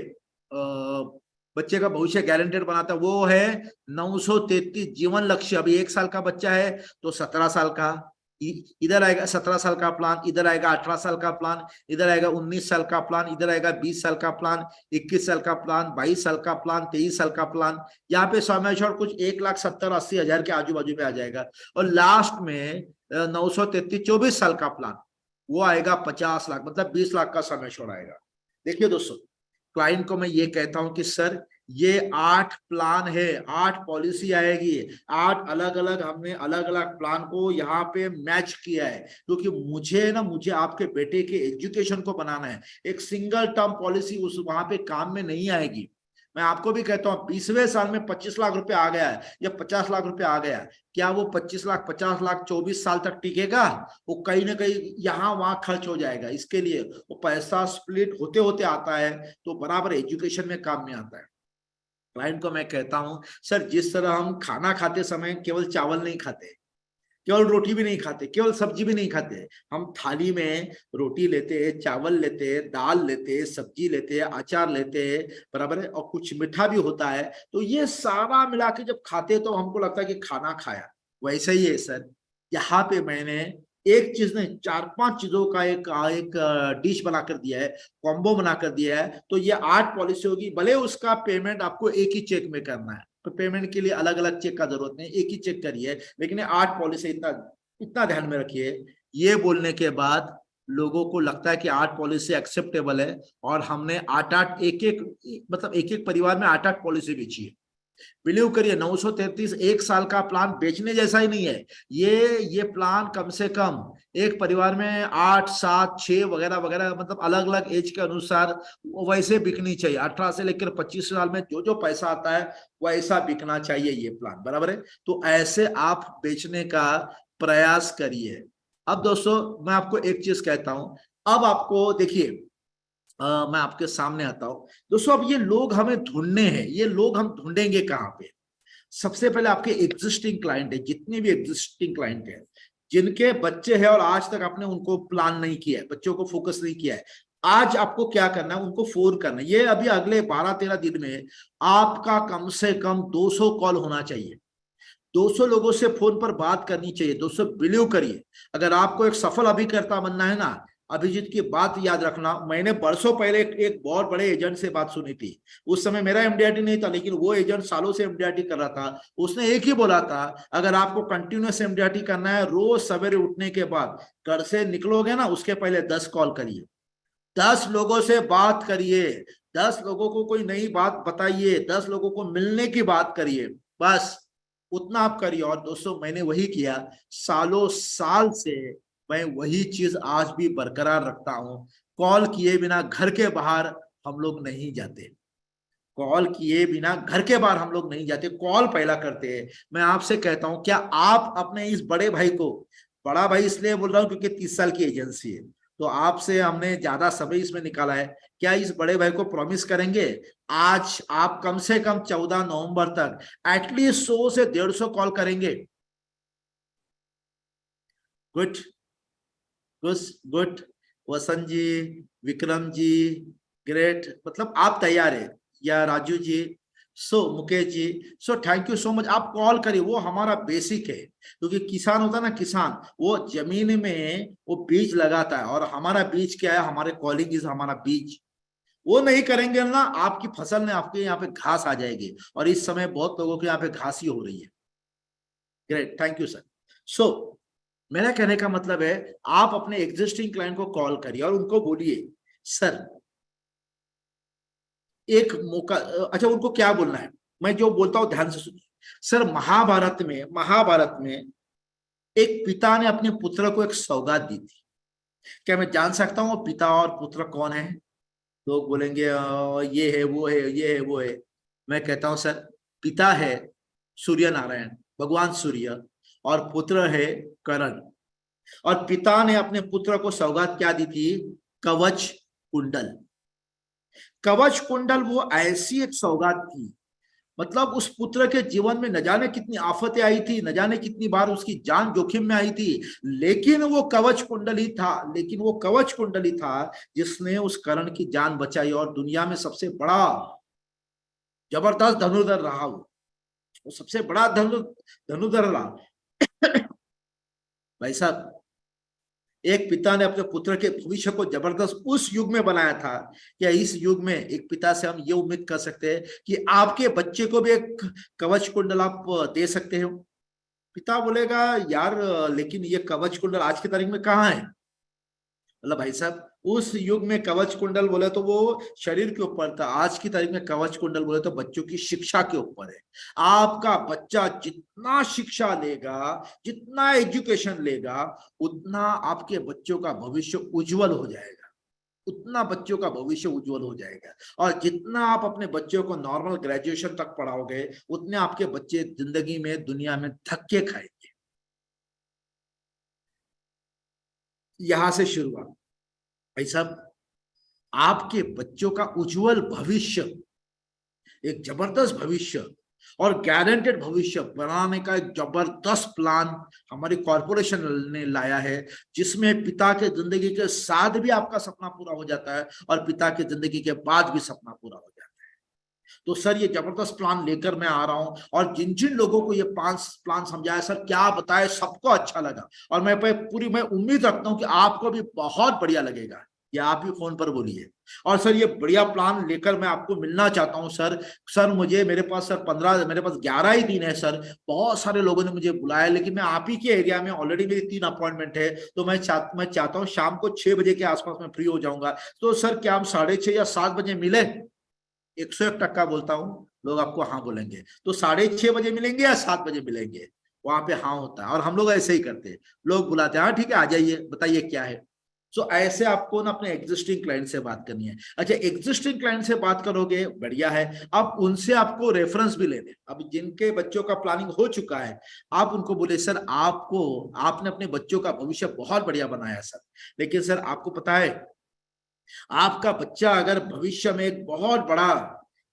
बच्चे का भविष्य गारंटेड बनाता है, वो है 933 जीवन लक्ष्य। अभी 1 साल का बच्चा है तो 17 साल का, इधर आएगा 17 साल का प्लान, इधर आएगा 18 साल का प्लान, इधर आएगा 19 साल का प्लान, इधर आएगा 20 साल का प्लान, 21 साल का प्लान, 22 साल का प्लान, 23 साल का प्लान। यहाँ पे समेशन कुछ 1,70,80,000 के आजू बाजू में आ जाएगा। और लास्ट में 933 24 साल का प्लान, वो आएगा 50 लाख, मतलब 20 लाख का समेशन आएगा। देखिए दोस्तों, क्लाइंट को मैं ये कहता हूं कि सर ये 8 प्लान है, 8 पॉलिसी आएगी, 8 अलग अलग हमने अलग अलग प्लान को यहाँ पे मैच किया है, क्योंकि मुझे आपके बेटे के एजुकेशन को बनाना है। एक सिंगल टर्म पॉलिसी उस वहां पे काम में नहीं आएगी। मैं आपको भी कहता हूँ 20वें साल में 25 लाख रुपए आ गया है या 50 लाख रुपए आ गया, क्या वो 25 लाख 50 लाख 24 साल तक टिकेगा? वो कहीं ना कहीं यहाँ वहां खर्च हो जाएगा। इसके लिए वो पैसा स्प्लिट होते होते आता है, तो बराबर एजुकेशन में काम में आता है। क्लाइंट को मैं कहता हूं सर, जिस तरह हम खाना खाते समय केवल चावल नहीं खाते, केवल रोटी भी नहीं खाते, केवल सब्जी भी नहीं खाते, हम थाली में रोटी लेते हैं, चावल लेते हैं, दाल लेते हैं, सब्जी लेते हैं, अचार लेते हैं, बराबर है, और कुछ मीठा भी होता है। तो ये सारा मिला के जब खाते हैं तो हमको लगता है कि खाना खाया। वैसे ही है सर, यहाँ पे मैंने एक चीज नहीं 4-5 चीजों का एक डिश बनाकर दिया है, कॉम्बो बनाकर दिया है। तो ये 8 पॉलिसी होगी, भले उसका पेमेंट आपको एक ही चेक में करना है, तो पेमेंट के लिए अलग अलग चेक का जरूरत नहीं, एक ही चेक करिए, लेकिन 8 पॉलिसी इतना ध्यान में रखिए। ये बोलने के बाद लोगों को लगता है कि 8 पॉलिसी एक्सेप्टेबल है, और हमने 8 एक परिवार में 8 पॉलिसी बेची है। बिलीव करिए 933 1 साल का प्लान बेचने जैसा ही नहीं है। ये प्लान कम से कम एक परिवार में 8, 7, 6 वगैरह वगैरह, मतलब अलग अलग एज के अनुसार वैसे बिकनी चाहिए। 18 से लेकर 25 साल में जो जो पैसा आता है वैसा बिकना चाहिए ये प्लान, बराबर है। तो ऐसे आप बेचने का प्रयास करिए। अब दोस्तों मैं आपको एक चीज कहता हूं, अब आपको देखिए मैं आपके सामने आता हूं दोस्तों। अब ये लोग हमें ढूंढने हैं, ये लोग हम ढूंढेंगे कहां पे? सबसे पहले आपके एग्जिस्टिंग क्लाइंट है, जितने भी एग्जिस्टिंग क्लाइंट हैं जिनके बच्चे हैं और आज तक आपने उनको प्लान नहीं किया है, बच्चों को फोकस नहीं किया है, आज आपको क्या करना है? उनको फोन करना है। ये अभी अगले 12-13 दिन में आपका कम से कम 200 कॉल होना चाहिए, 200 लोगों से फोन पर बात करनी चाहिए। दोस्तों बिलीव करिए, अगर आपको एक सफल अभिकर्ता बनना है ना, अभिजीत की बात याद रखना। मैंने बरसों पहले एक बहुत बड़े एजेंट से बात सुनी थी, उस समय मेरा एमडीआरटी नहीं था, लेकिन वो एजेंट सालों से एमडीआरटी कर रहा था। उसने एक ही बोला था, अगर आपको कंटिन्यूअस एमडीआरटी करना है, रोज सवेरे उठने के बाद घर से निकलोगे ना, उसके पहले 10 कॉल करिए, 10 लोगों से बात करिए, 10 लोगों को कोई नई बात बताइए, 10 लोगों को मिलने की बात करिए, बस उतना आप करिए। और दोस्तों मैंने वही किया, सालों साल से मैं वही चीज आज भी बरकरार रखता हूं। कॉल किए बिना घर के बाहर हम लोग नहीं जाते, कॉल किए बिना घर के बाहर हम लोग नहीं जाते, कॉल पहला करते हैं। मैं आपसे कहता हूं, क्या आप अपने इस बड़े भाई को, बड़ा भाई इसलिए बोल रहा हूं क्योंकि 30 साल की एजेंसी है, तो आपसे हमने ज्यादा समय इसमें निकाला है, क्या इस बड़े भाई को प्रॉमिस करेंगे आज आप कम से कम 14 नवंबर तक एटलीस्ट 100 से 150 कॉल करेंगे? Good good. Vasant ji, Vikram ji, great, मतलब आप तैयार है, या Raju ji, Mukesh ji, thank you so much. आप कॉल करिए, वो हमारा बेसिक है, क्योंकि किसान होता है ना, किसान वो जमीन में वो बीज लगाता है, और हमारा बीज क्या है? हमारे कॉलिंग इज हमारा बीज। वो नहीं करेंगे ना, आपकी फसल में आपके यहाँ पे घास आ जाएगी, और इस समय बहुत लोगों के यहाँ पे घास ही हो रही है। Great, thank you sir. मेरा कहने का मतलब है, आप अपने एग्जिस्टिंग क्लाइंट को कॉल करिए और उनको बोलिए सर एक मौका। अच्छा, उनको क्या बोलना है, मैं जो बोलता हूं ध्यान से सुनिए। सर महाभारत में एक पिता ने अपने पुत्र को एक सौगात दी थी। क्या मैं जान सकता हूं वो पिता और पुत्र कौन है? लोग बोलेंगे ये है वो है, ये है वो है। मैं कहता हूं सर, पिता है सूर्य नारायण, भगवान सूर्य, और पुत्र है करण। और पिता ने अपने पुत्र को सौगात क्या दी थी? कवच कुंडल। कवच कुंडल वो ऐसी एक सौगात थी, मतलब उस पुत्र के जीवन में न जाने कितनी आफतें आई थी, न जाने कितनी बार उसकी जान जोखिम में आई थी, लेकिन वो कवच कुंडली था जिसने उस कर्ण की जान बचाई और दुनिया में सबसे बड़ा जबरदस्त धनुर्धर रहा। वो सबसे बड़ा धनुर्धर रहा। भाई साहब, एक पिता ने अपने पुत्र के भविष्य को जबरदस्त उस युग में बनाया था। क्या इस युग में एक पिता से हम ये उम्मीद कर सकते हैं कि आपके बच्चे को भी एक कवच कुंडल आप दे सकते हो? पिता बोलेगा यार लेकिन ये कवच कुंडल आज की तारीख में कहाँ है? मतलब भाई साहब, उस युग में कवच कुंडल बोले तो वो शरीर के ऊपर था, आज की तारीख में कवच कुंडल बोले तो बच्चों की शिक्षा के ऊपर है। आपका बच्चा जितना शिक्षा लेगा, जितना एजुकेशन लेगा, उतना आपके बच्चों का भविष्य उज्जवल हो जाएगा, उतना बच्चों का भविष्य उज्जवल हो जाएगा। और जितना आप अपने बच्चों को नॉर्मल ग्रेजुएशन तक पढ़ाओगे, उतने आपके बच्चे जिंदगी में दुनिया में धक्के खाएंगे। यहां से शुरुआत। भाई साहब, आपके बच्चों का उज्जवल भविष्य, एक जबरदस्त भविष्य और गारंटेड भविष्य बनाने का एक जबरदस्त प्लान हमारी कॉर्पोरेशन ने लाया है, जिसमें पिता के जिंदगी के साथ भी आपका सपना पूरा हो जाता है और पिता के जिंदगी के बाद भी सपना पूरा हो जाता है। तो सर ये जबरदस्त प्लान लेकर मैं आ रहा हूं, और जिन जिन लोगों को ये प्लान समझाया सर, क्या बताए, सबको अच्छा लगा। और मैं उम्मीद रखता हूं कि आपको भी बहुत बढ़िया लगेगा। या आप ही फोन पर बोलिए। और सर ये बढ़िया प्लान लेकर मैं आपको मिलना चाहता हूं सर मेरे पास 11 ही दिन है सर। बहुत सारे लोगों ने मुझे बुलाया, लेकिन मैं आप ही के एरिया में ऑलरेडी मेरी 3 अपॉइंटमेंट है, तो मैं चाहता हूं शाम को 6 बजे के आसपास में फ्री हो जाऊंगा। तो सर क्या हम 6:30 या 7 बजे मिले? 101% बोलता हूं, लोग आपको हाँ बोलेंगे। तो 6:30 बजे मिलेंगे या 7 बजे मिलेंगे? वहां पे हाँ होता है। और हम लोग ऐसे ही करते हैं, लोग बुलाते हैं, हाँ ठीक है आ जाइए, बताइए क्या है। सो ऐसे आपको ना अपने एग्जिस्टिंग क्लाइंट से बात करनी है। अच्छा, एग्जिस्टिंग क्लाइंट से बात करोगे, बढ़िया है। अब उनसे आपको रेफरेंस भी लेने। अब जिनके बच्चों का प्लानिंग हो चुका है, आप उनको बोले सर आपने अपने बच्चों का भविष्य बहुत बढ़िया बनाया सर, लेकिन सर आपको पता है, आपका बच्चा अगर भविष्य में एक बहुत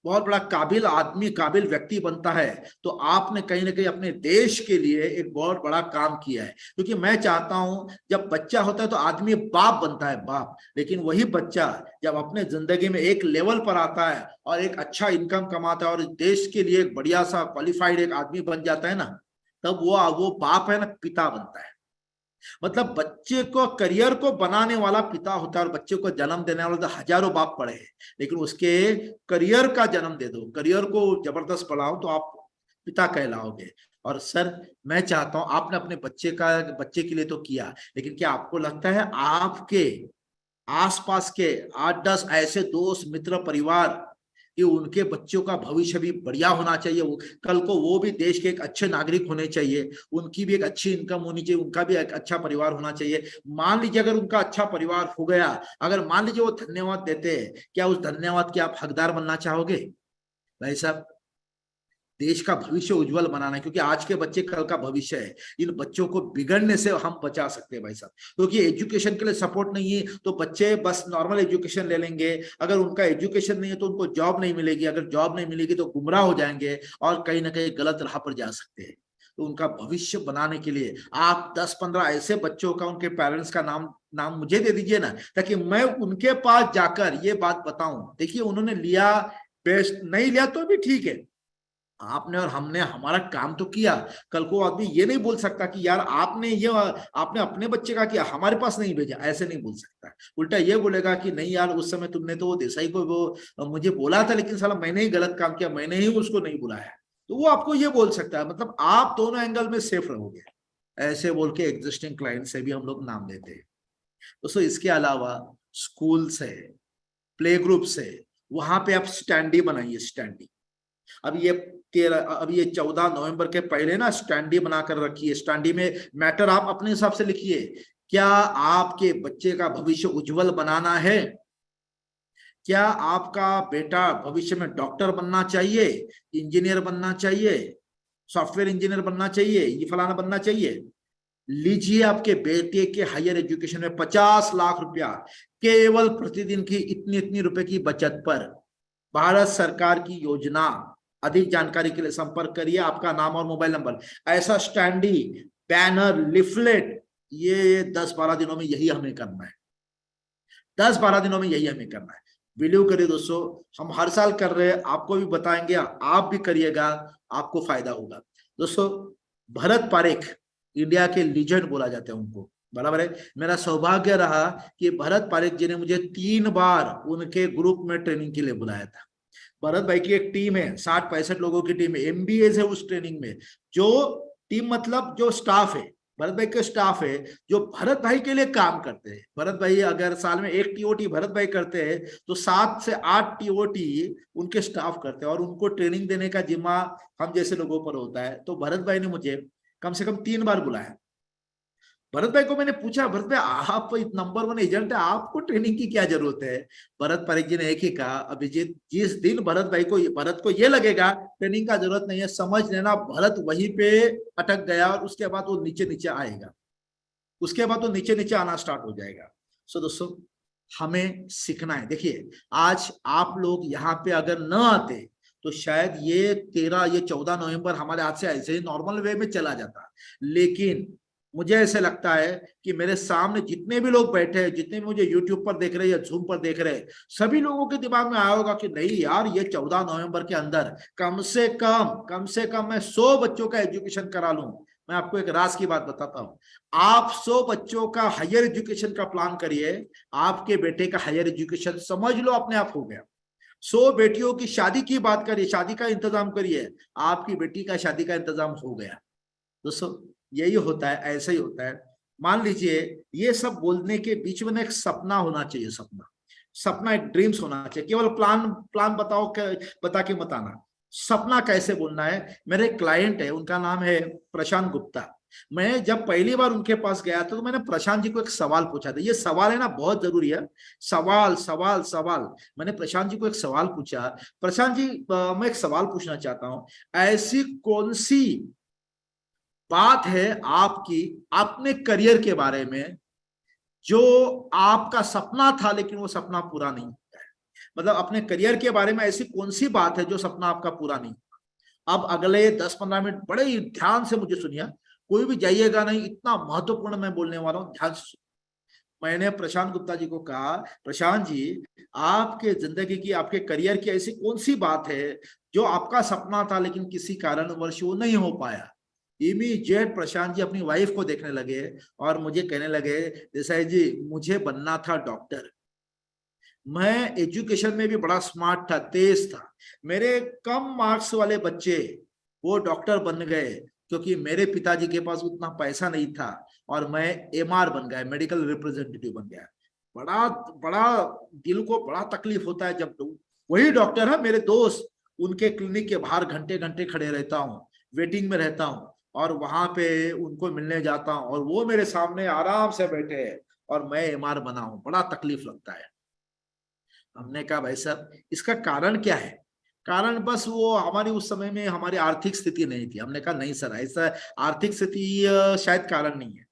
बड़ा काबिल आदमी, काबिल व्यक्ति बनता है, तो आपने कहीं ना कहीं अपने देश के लिए एक बहुत बड़ा काम किया है। क्योंकि मैं चाहता हूं, जब बच्चा होता है तो आदमी बाप बनता है, बाप। लेकिन वही बच्चा जब अपने जिंदगी में एक लेवल पर आता है और एक अच्छा इनकम कमाता है और देश के लिए एक बढ़िया सा क्वालिफाइड एक आदमी बन जाता है ना, तब वो बाप है ना, पिता बनता है। मतलब बच्चे को करियर को बनाने वाला पिता होता है, और बच्चे को जन्म देने वाले तो हजारों बाप पढ़े हैं, लेकिन उसके करियर का जन्म दे दो, करियर को जबरदस्त पढ़ाओ, तो आप पिता कहलाओगे। और सर मैं चाहता हूं, आपने अपने बच्चे के लिए तो किया, लेकिन क्या आपको लगता है आपके आसपास के 8-10 ऐसे दोस्त, मित्र, परिवार, कि उनके बच्चों का भविष्य भी बढ़िया होना चाहिए? कल को वो भी देश के एक अच्छे नागरिक होने चाहिए, उनकी भी एक अच्छी इनकम होनी चाहिए, उनका भी एक अच्छा परिवार होना चाहिए। मान लीजिए अगर उनका अच्छा परिवार हो गया, अगर मान लीजिए वो धन्यवाद देते हैं, क्या उस धन्यवाद के आप हकदार बनना चाहोगे? भाई साहब, देश का भविष्य उज्जवल बनाना है, क्योंकि आज के बच्चे कल का भविष्य है। इन बच्चों को बिगड़ने से हम बचा सकते हैं भाई साहब, क्योंकि एजुकेशन के लिए सपोर्ट नहीं है तो बच्चे बस नॉर्मल एजुकेशन ले लेंगे। अगर उनका एजुकेशन नहीं है तो उनको जॉब नहीं मिलेगी, अगर जॉब नहीं मिलेगी तो गुमराह हो जाएंगे और कहीं ना कहीं गलत राह पर जा सकते हैं। तो उनका भविष्य बनाने के लिए आप 10-15 ऐसे बच्चों का, उनके पेरेंट्स का नाम मुझे दे दीजिए ना, ताकि मैं उनके पास जाकर ये बात बताऊं, देखिए उन्होंने लिया, बेस्ट, नहीं लिया तो भी ठीक है, आपने और हमने हमारा काम तो किया। कल को आदमी ये नहीं बोल सकता कि यार आपने अपने बच्चे का किया, हमारे पास नहीं भेजा, ऐसे नहीं बोल सकता। उल्टा ये बोलेगा कि नहीं यार, उस समय तुमने तो वो देसाई को वो मुझे बोला था, लेकिन साला मैंने ही गलत काम किया, मैंने ही उसको नहीं बुलाया। तो वो आपको ये बोल सकता है। मतलब आप दोनों एंगल में सेफ रहोगे, ऐसे बोल के एग्जिस्टिंग क्लाइंट से भी हम लोग नाम लेते हैं। दोस्तों इसके अलावा स्कूल से, प्ले ग्रुप से, वहां पे आप स्टैंडी बनाइए, स्टैंडी। अब ये 14 नवंबर के पहले ना स्टैंडी बनाकर रखिए। स्टैंडी में मैटर आप अपने हिसाब से लिखिए। क्या आपके बच्चे का भविष्य उज्जवल बनाना है? क्या आपका बेटा भविष्य में डॉक्टर बनना चाहिए, इंजीनियर बनना चाहिए, सॉफ्टवेयर इंजीनियर बनना चाहिए, ये फलाना बनना चाहिए? लीजिए आपके बेटे के हायर एजुकेशन में 50 लाख रुपया केवल प्रतिदिन की इतनी रुपए की बचत पर। भारत सरकार की योजना अधिक जानकारी के लिए संपर्क करिए, आपका नाम और मोबाइल नंबर। ऐसा स्टैंडी, बैनर, लिफलेट, ये 10-12 दिनों में यही हमें करना है, 10-12 दिनों में यही हमें करना है। बिलीव करिए दोस्तों, हम हर साल कर रहे हैं, आपको भी बताएंगे, आप भी करिएगा, आपको फायदा होगा। दोस्तों, भरत पारेख इंडिया के लीजेंड बोला जाता है उनको, बराबर है। मेरा सौभाग्य रहा कि भरत पारेख जी ने मुझे 3 बार उनके ग्रुप में ट्रेनिंग के लिए बुलाया था। भरत भाई की एक टीम है, 60-65 लोगों की टीम है, MBAs है उस ट्रेनिंग में। जो टीम मतलब जो स्टाफ है, भरत भाई के स्टाफ है जो भरत भाई के लिए काम करते हैं। भरत भाई अगर साल में 1 TOT भरत भाई करते हैं तो 7 से 8 TOT उनके स्टाफ करते हैं, और उनको ट्रेनिंग देने का जिम्मा हम जैसे लोगों पर होता है। तो भरत भाई ने मुझे कम से कम 3 बार बुलाया। भरत भाई को मैंने पूछा, भरत भाई आप नंबर 1 एजेंट है, आपको ट्रेनिंग की क्या जरूरत है? भरत पारेख जी ने एक ही कहा, अभिजीत, जिस दिन भरत को ये लगेगा ट्रेनिंग का जरूरत नहीं है, समझ लेना भरत वहीं पे अटक गया, और उसके बाद वो नीचे नीचे आएगा, उसके बाद वो नीचे नीचे आना स्टार्ट हो जाएगा। सो दोस्तों, हमें सीखना है। देखिए, आज आप लोग यहाँ पे अगर न आते तो शायद ये 14 नवंबर हमारे हाथ से ऐसे ही नॉर्मल वे में चला जाता। लेकिन मुझे ऐसे लगता है कि मेरे सामने जितने भी लोग बैठे हैं, जितने भी मुझे यूट्यूब पर देख रहे हैं या जूम पर देख रहे हैं, सभी लोगों के दिमाग में आया होगा कि नहीं यार, ये 14 नवंबर के अंदर कम से कम मैं 100 बच्चों का एजुकेशन करा लूं। मैं आपको एक राज की बात बताता हूं, आप 100 बच्चों का हायर एजुकेशन का प्लान करिए, आपके बेटे का हायर एजुकेशन समझ लो अपने आप हो गया। 100 बेटियों की शादी की बात करिए, शादी का इंतजाम करिए, आपकी बेटी का शादी का इंतजाम हो गया। दोस्तों, यही होता है, ऐसा ही होता है। मान लीजिए, ये सब बोलने के बीच में एक सपना होना चाहिए, सपना एक ड्रीम्स होना चाहिए। केवल प्लान बता के मत आना। सपना कैसे बोलना है? मेरे क्लाइंट है, उनका नाम है प्रशांत गुप्ता। मैं जब पहली बार उनके पास गया था तो मैंने प्रशांत जी को एक सवाल पूछा था। ये सवाल है ना, बहुत जरूरी है। सवाल मैंने प्रशांत जी को एक सवाल पूछा, प्रशांत जी मैं एक सवाल पूछना चाहता हूं, ऐसी कौन सी बात है आपकी अपने करियर के बारे में जो आपका सपना था लेकिन वो सपना पूरा नहीं हुआ है? मतलब अपने करियर के बारे में ऐसी कौन सी बात है जो सपना आपका पूरा नहीं हुआ? अब अगले 10-15 मिनट बड़े ही ध्यान से मुझे सुनिए, कोई भी जाइएगा नहीं, इतना महत्वपूर्ण मैं बोलने वाला हूं, ध्यान से। मैंने प्रशांत गुप्ता जी को कहा, प्रशांत जी, आपके जिंदगी की, आपके करियर की ऐसी कौन सी बात है जो आपका सपना था लेकिन किसी कारणवश वो नहीं हो पाया? इमीडिएट प्रशांत जी अपनी वाइफ को देखने लगे और मुझे कहने लगे, देसाई जी, मुझे बनना था डॉक्टर। मैं एजुकेशन में भी बड़ा स्मार्ट था, तेज था। मेरे कम मार्क्स वाले बच्चे वो डॉक्टर बन गए क्योंकि मेरे पिताजी के पास उतना पैसा नहीं था, और मैं MR बन गया, मेडिकल रिप्रेजेंटेटिव बन गया। बड़ा दिल को बड़ा तकलीफ होता है जब वही डॉक्टर है मेरे दोस्त, उनके क्लिनिक के बाहर घंटे घंटे खड़े रहता हूँ, वेटिंग में रहता हूँ, और वहां पे उनको मिलने जाता हूँ और वो मेरे सामने आराम से बैठे हैं और मैं MR बना हूं। बड़ा तकलीफ लगता है। हमने कहा, भाई साहब, इसका कारण क्या है? कारण बस वो हमारी उस समय में हमारी आर्थिक स्थिति नहीं थी। हमने कहा, नहीं सर, ऐसा आर्थिक स्थिति शायद कारण नहीं है।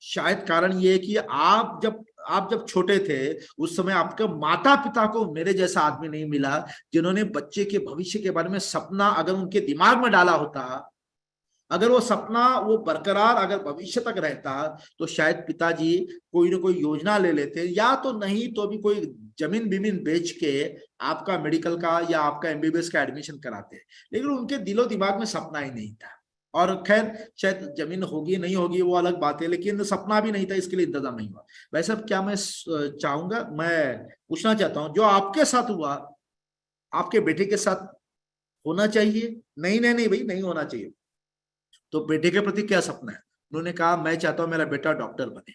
शायद कारण ये है कि आप जब छोटे थे उस समय आपके माता पिता को मेरे जैसा आदमी नहीं मिला जिन्होंने बच्चे के भविष्य के बारे में सपना अगर उनके दिमाग में डाला होता, अगर वो सपना वो बरकरार अगर भविष्य तक रहता, तो शायद पिताजी कोई ना कोई योजना ले लेते, या तो नहीं तो भी कोई जमीन बिमीन बेच के आपका मेडिकल का या आपका MBBS का एडमिशन कराते। लेकिन उनके दिलो दिमाग में सपना ही नहीं था। और खैर, शायद जमीन होगी नहीं होगी वो अलग बात है, लेकिन सपना भी नहीं था, इसके लिए इंतजाम नहीं हुआ। वैसे अब क्या मैं पूछना चाहता हूँ, जो आपके साथ हुआ आपके बेटे के साथ होना चाहिए? नहीं भाई, नहीं होना चाहिए। तो बेटे के प्रति क्या सपना है? उन्होंने कहा, मैं चाहता हूं मेरा बेटा डॉक्टर बने,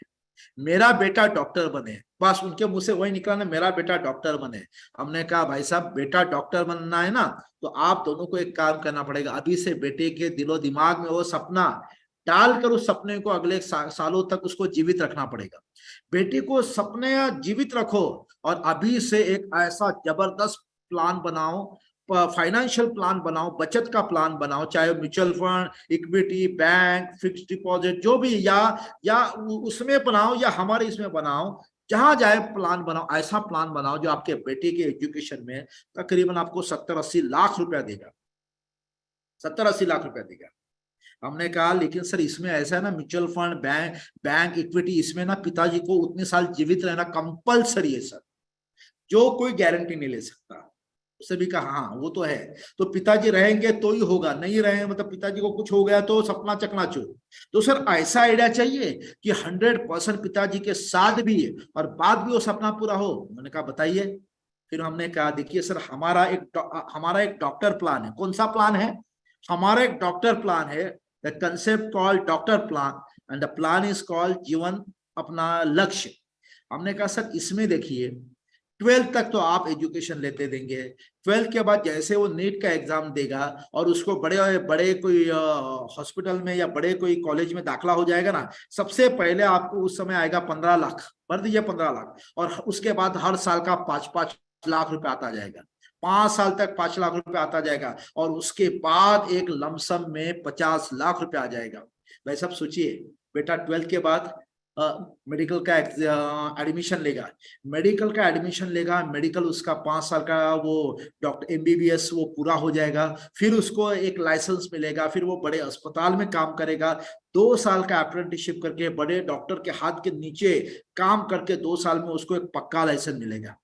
मेरा बेटा डॉक्टर बने। बस उनके मुंह से वही निकला ना, मेरा बेटा डॉक्टर बने। हमने कहा, भाई साहब, बेटा डॉक्टर बनना है ना, तो आप दोनों को एक काम करना पड़ेगा, अभी से बेटे के दिलो दिमाग में वो सपना डालकर उस सपने को अगले सालों तक उसको जीवित रखना पड़ेगा। बेटे को सपने जीवित रखो और अभी से एक ऐसा जबरदस्त प्लान बनाओ, फाइनेंशियल प्लान बनाओ, बचत का प्लान बनाओ, चाहे mutual fund, equity, bank, fix deposit, जो भी, या उसमें बनाओ या हमारे इसमें बनाओ, जहां जाए प्लान बनाओ। ऐसा प्लान बनाओ जो आपके बेटे के एजुकेशन में तकरीबन आपको 70-80 लाख रुपया देगा। 70-80 लाख रुपया देगा। हमने कहा लेकिन सर इसमें ऐसा है ना, म्यूचुअल फंड, बैंक इक्विटी, इसमें ना पिताजी को उतने साल जीवित रहना कंपलसरी है सर, जो कोई गारंटी नहीं ले सकता। उससे भी कहा हाँ वो तो है, तो पिताजी रहेंगे तो ही होगा, नहीं रहेंगे मतलब पिताजी को कुछ हो गया तो सपना चकनाचूर। तो सर ऐसा आइडिया चाहिए कि 100% पिताजी के साथ भी और बाद भी वो सपना पूरा हो। मैंने कहा बताइए। फिर हमने कहा देखिए सर हमारा एक डॉक्टर प्लान है। कौन सा प्लान है? हमारा एक डॉक्टर प्लान है, the concept called doctor plan and the plan is called जीवन अपना लक्ष्य। हमने कहा सर इसमें देखिए 12th तक तो आप एजुकेशन लेते देंगे, 12th के बाद जैसे वो नीट का एग्जाम देगा और उसको बड़े बड़े कोई हॉस्पिटल में या बड़े कोई कॉलेज में दाखला हो जाएगा ना, सबसे पहले आपको उस समय आएगा 15 लाख, भर दीजिए 15 लाख, और उसके बाद हर साल का 5-5 लाख रुपए आता जाएगा, 5 साल तक 5 लाख रुपए आता जाएगा, और उसके बाद एक लमसम में 50 लाख रुपए आ जाएगा। भाई सब सोचिए, बेटा 12th के बाद मेडिकल का एडमिशन लेगा, मेडिकल उसका 5 साल का वो डॉक्टर MBBS वो पूरा हो जाएगा, फिर उसको एक लाइसेंस मिलेगा, फिर वो बड़े अस्पताल में काम करेगा, 2 साल का अप्रेंटिसशिप करके बड़े डॉक्टर के हाथ के नीचे काम करके 2 साल में उसको एक पक्का लाइसेंस मिलेगा।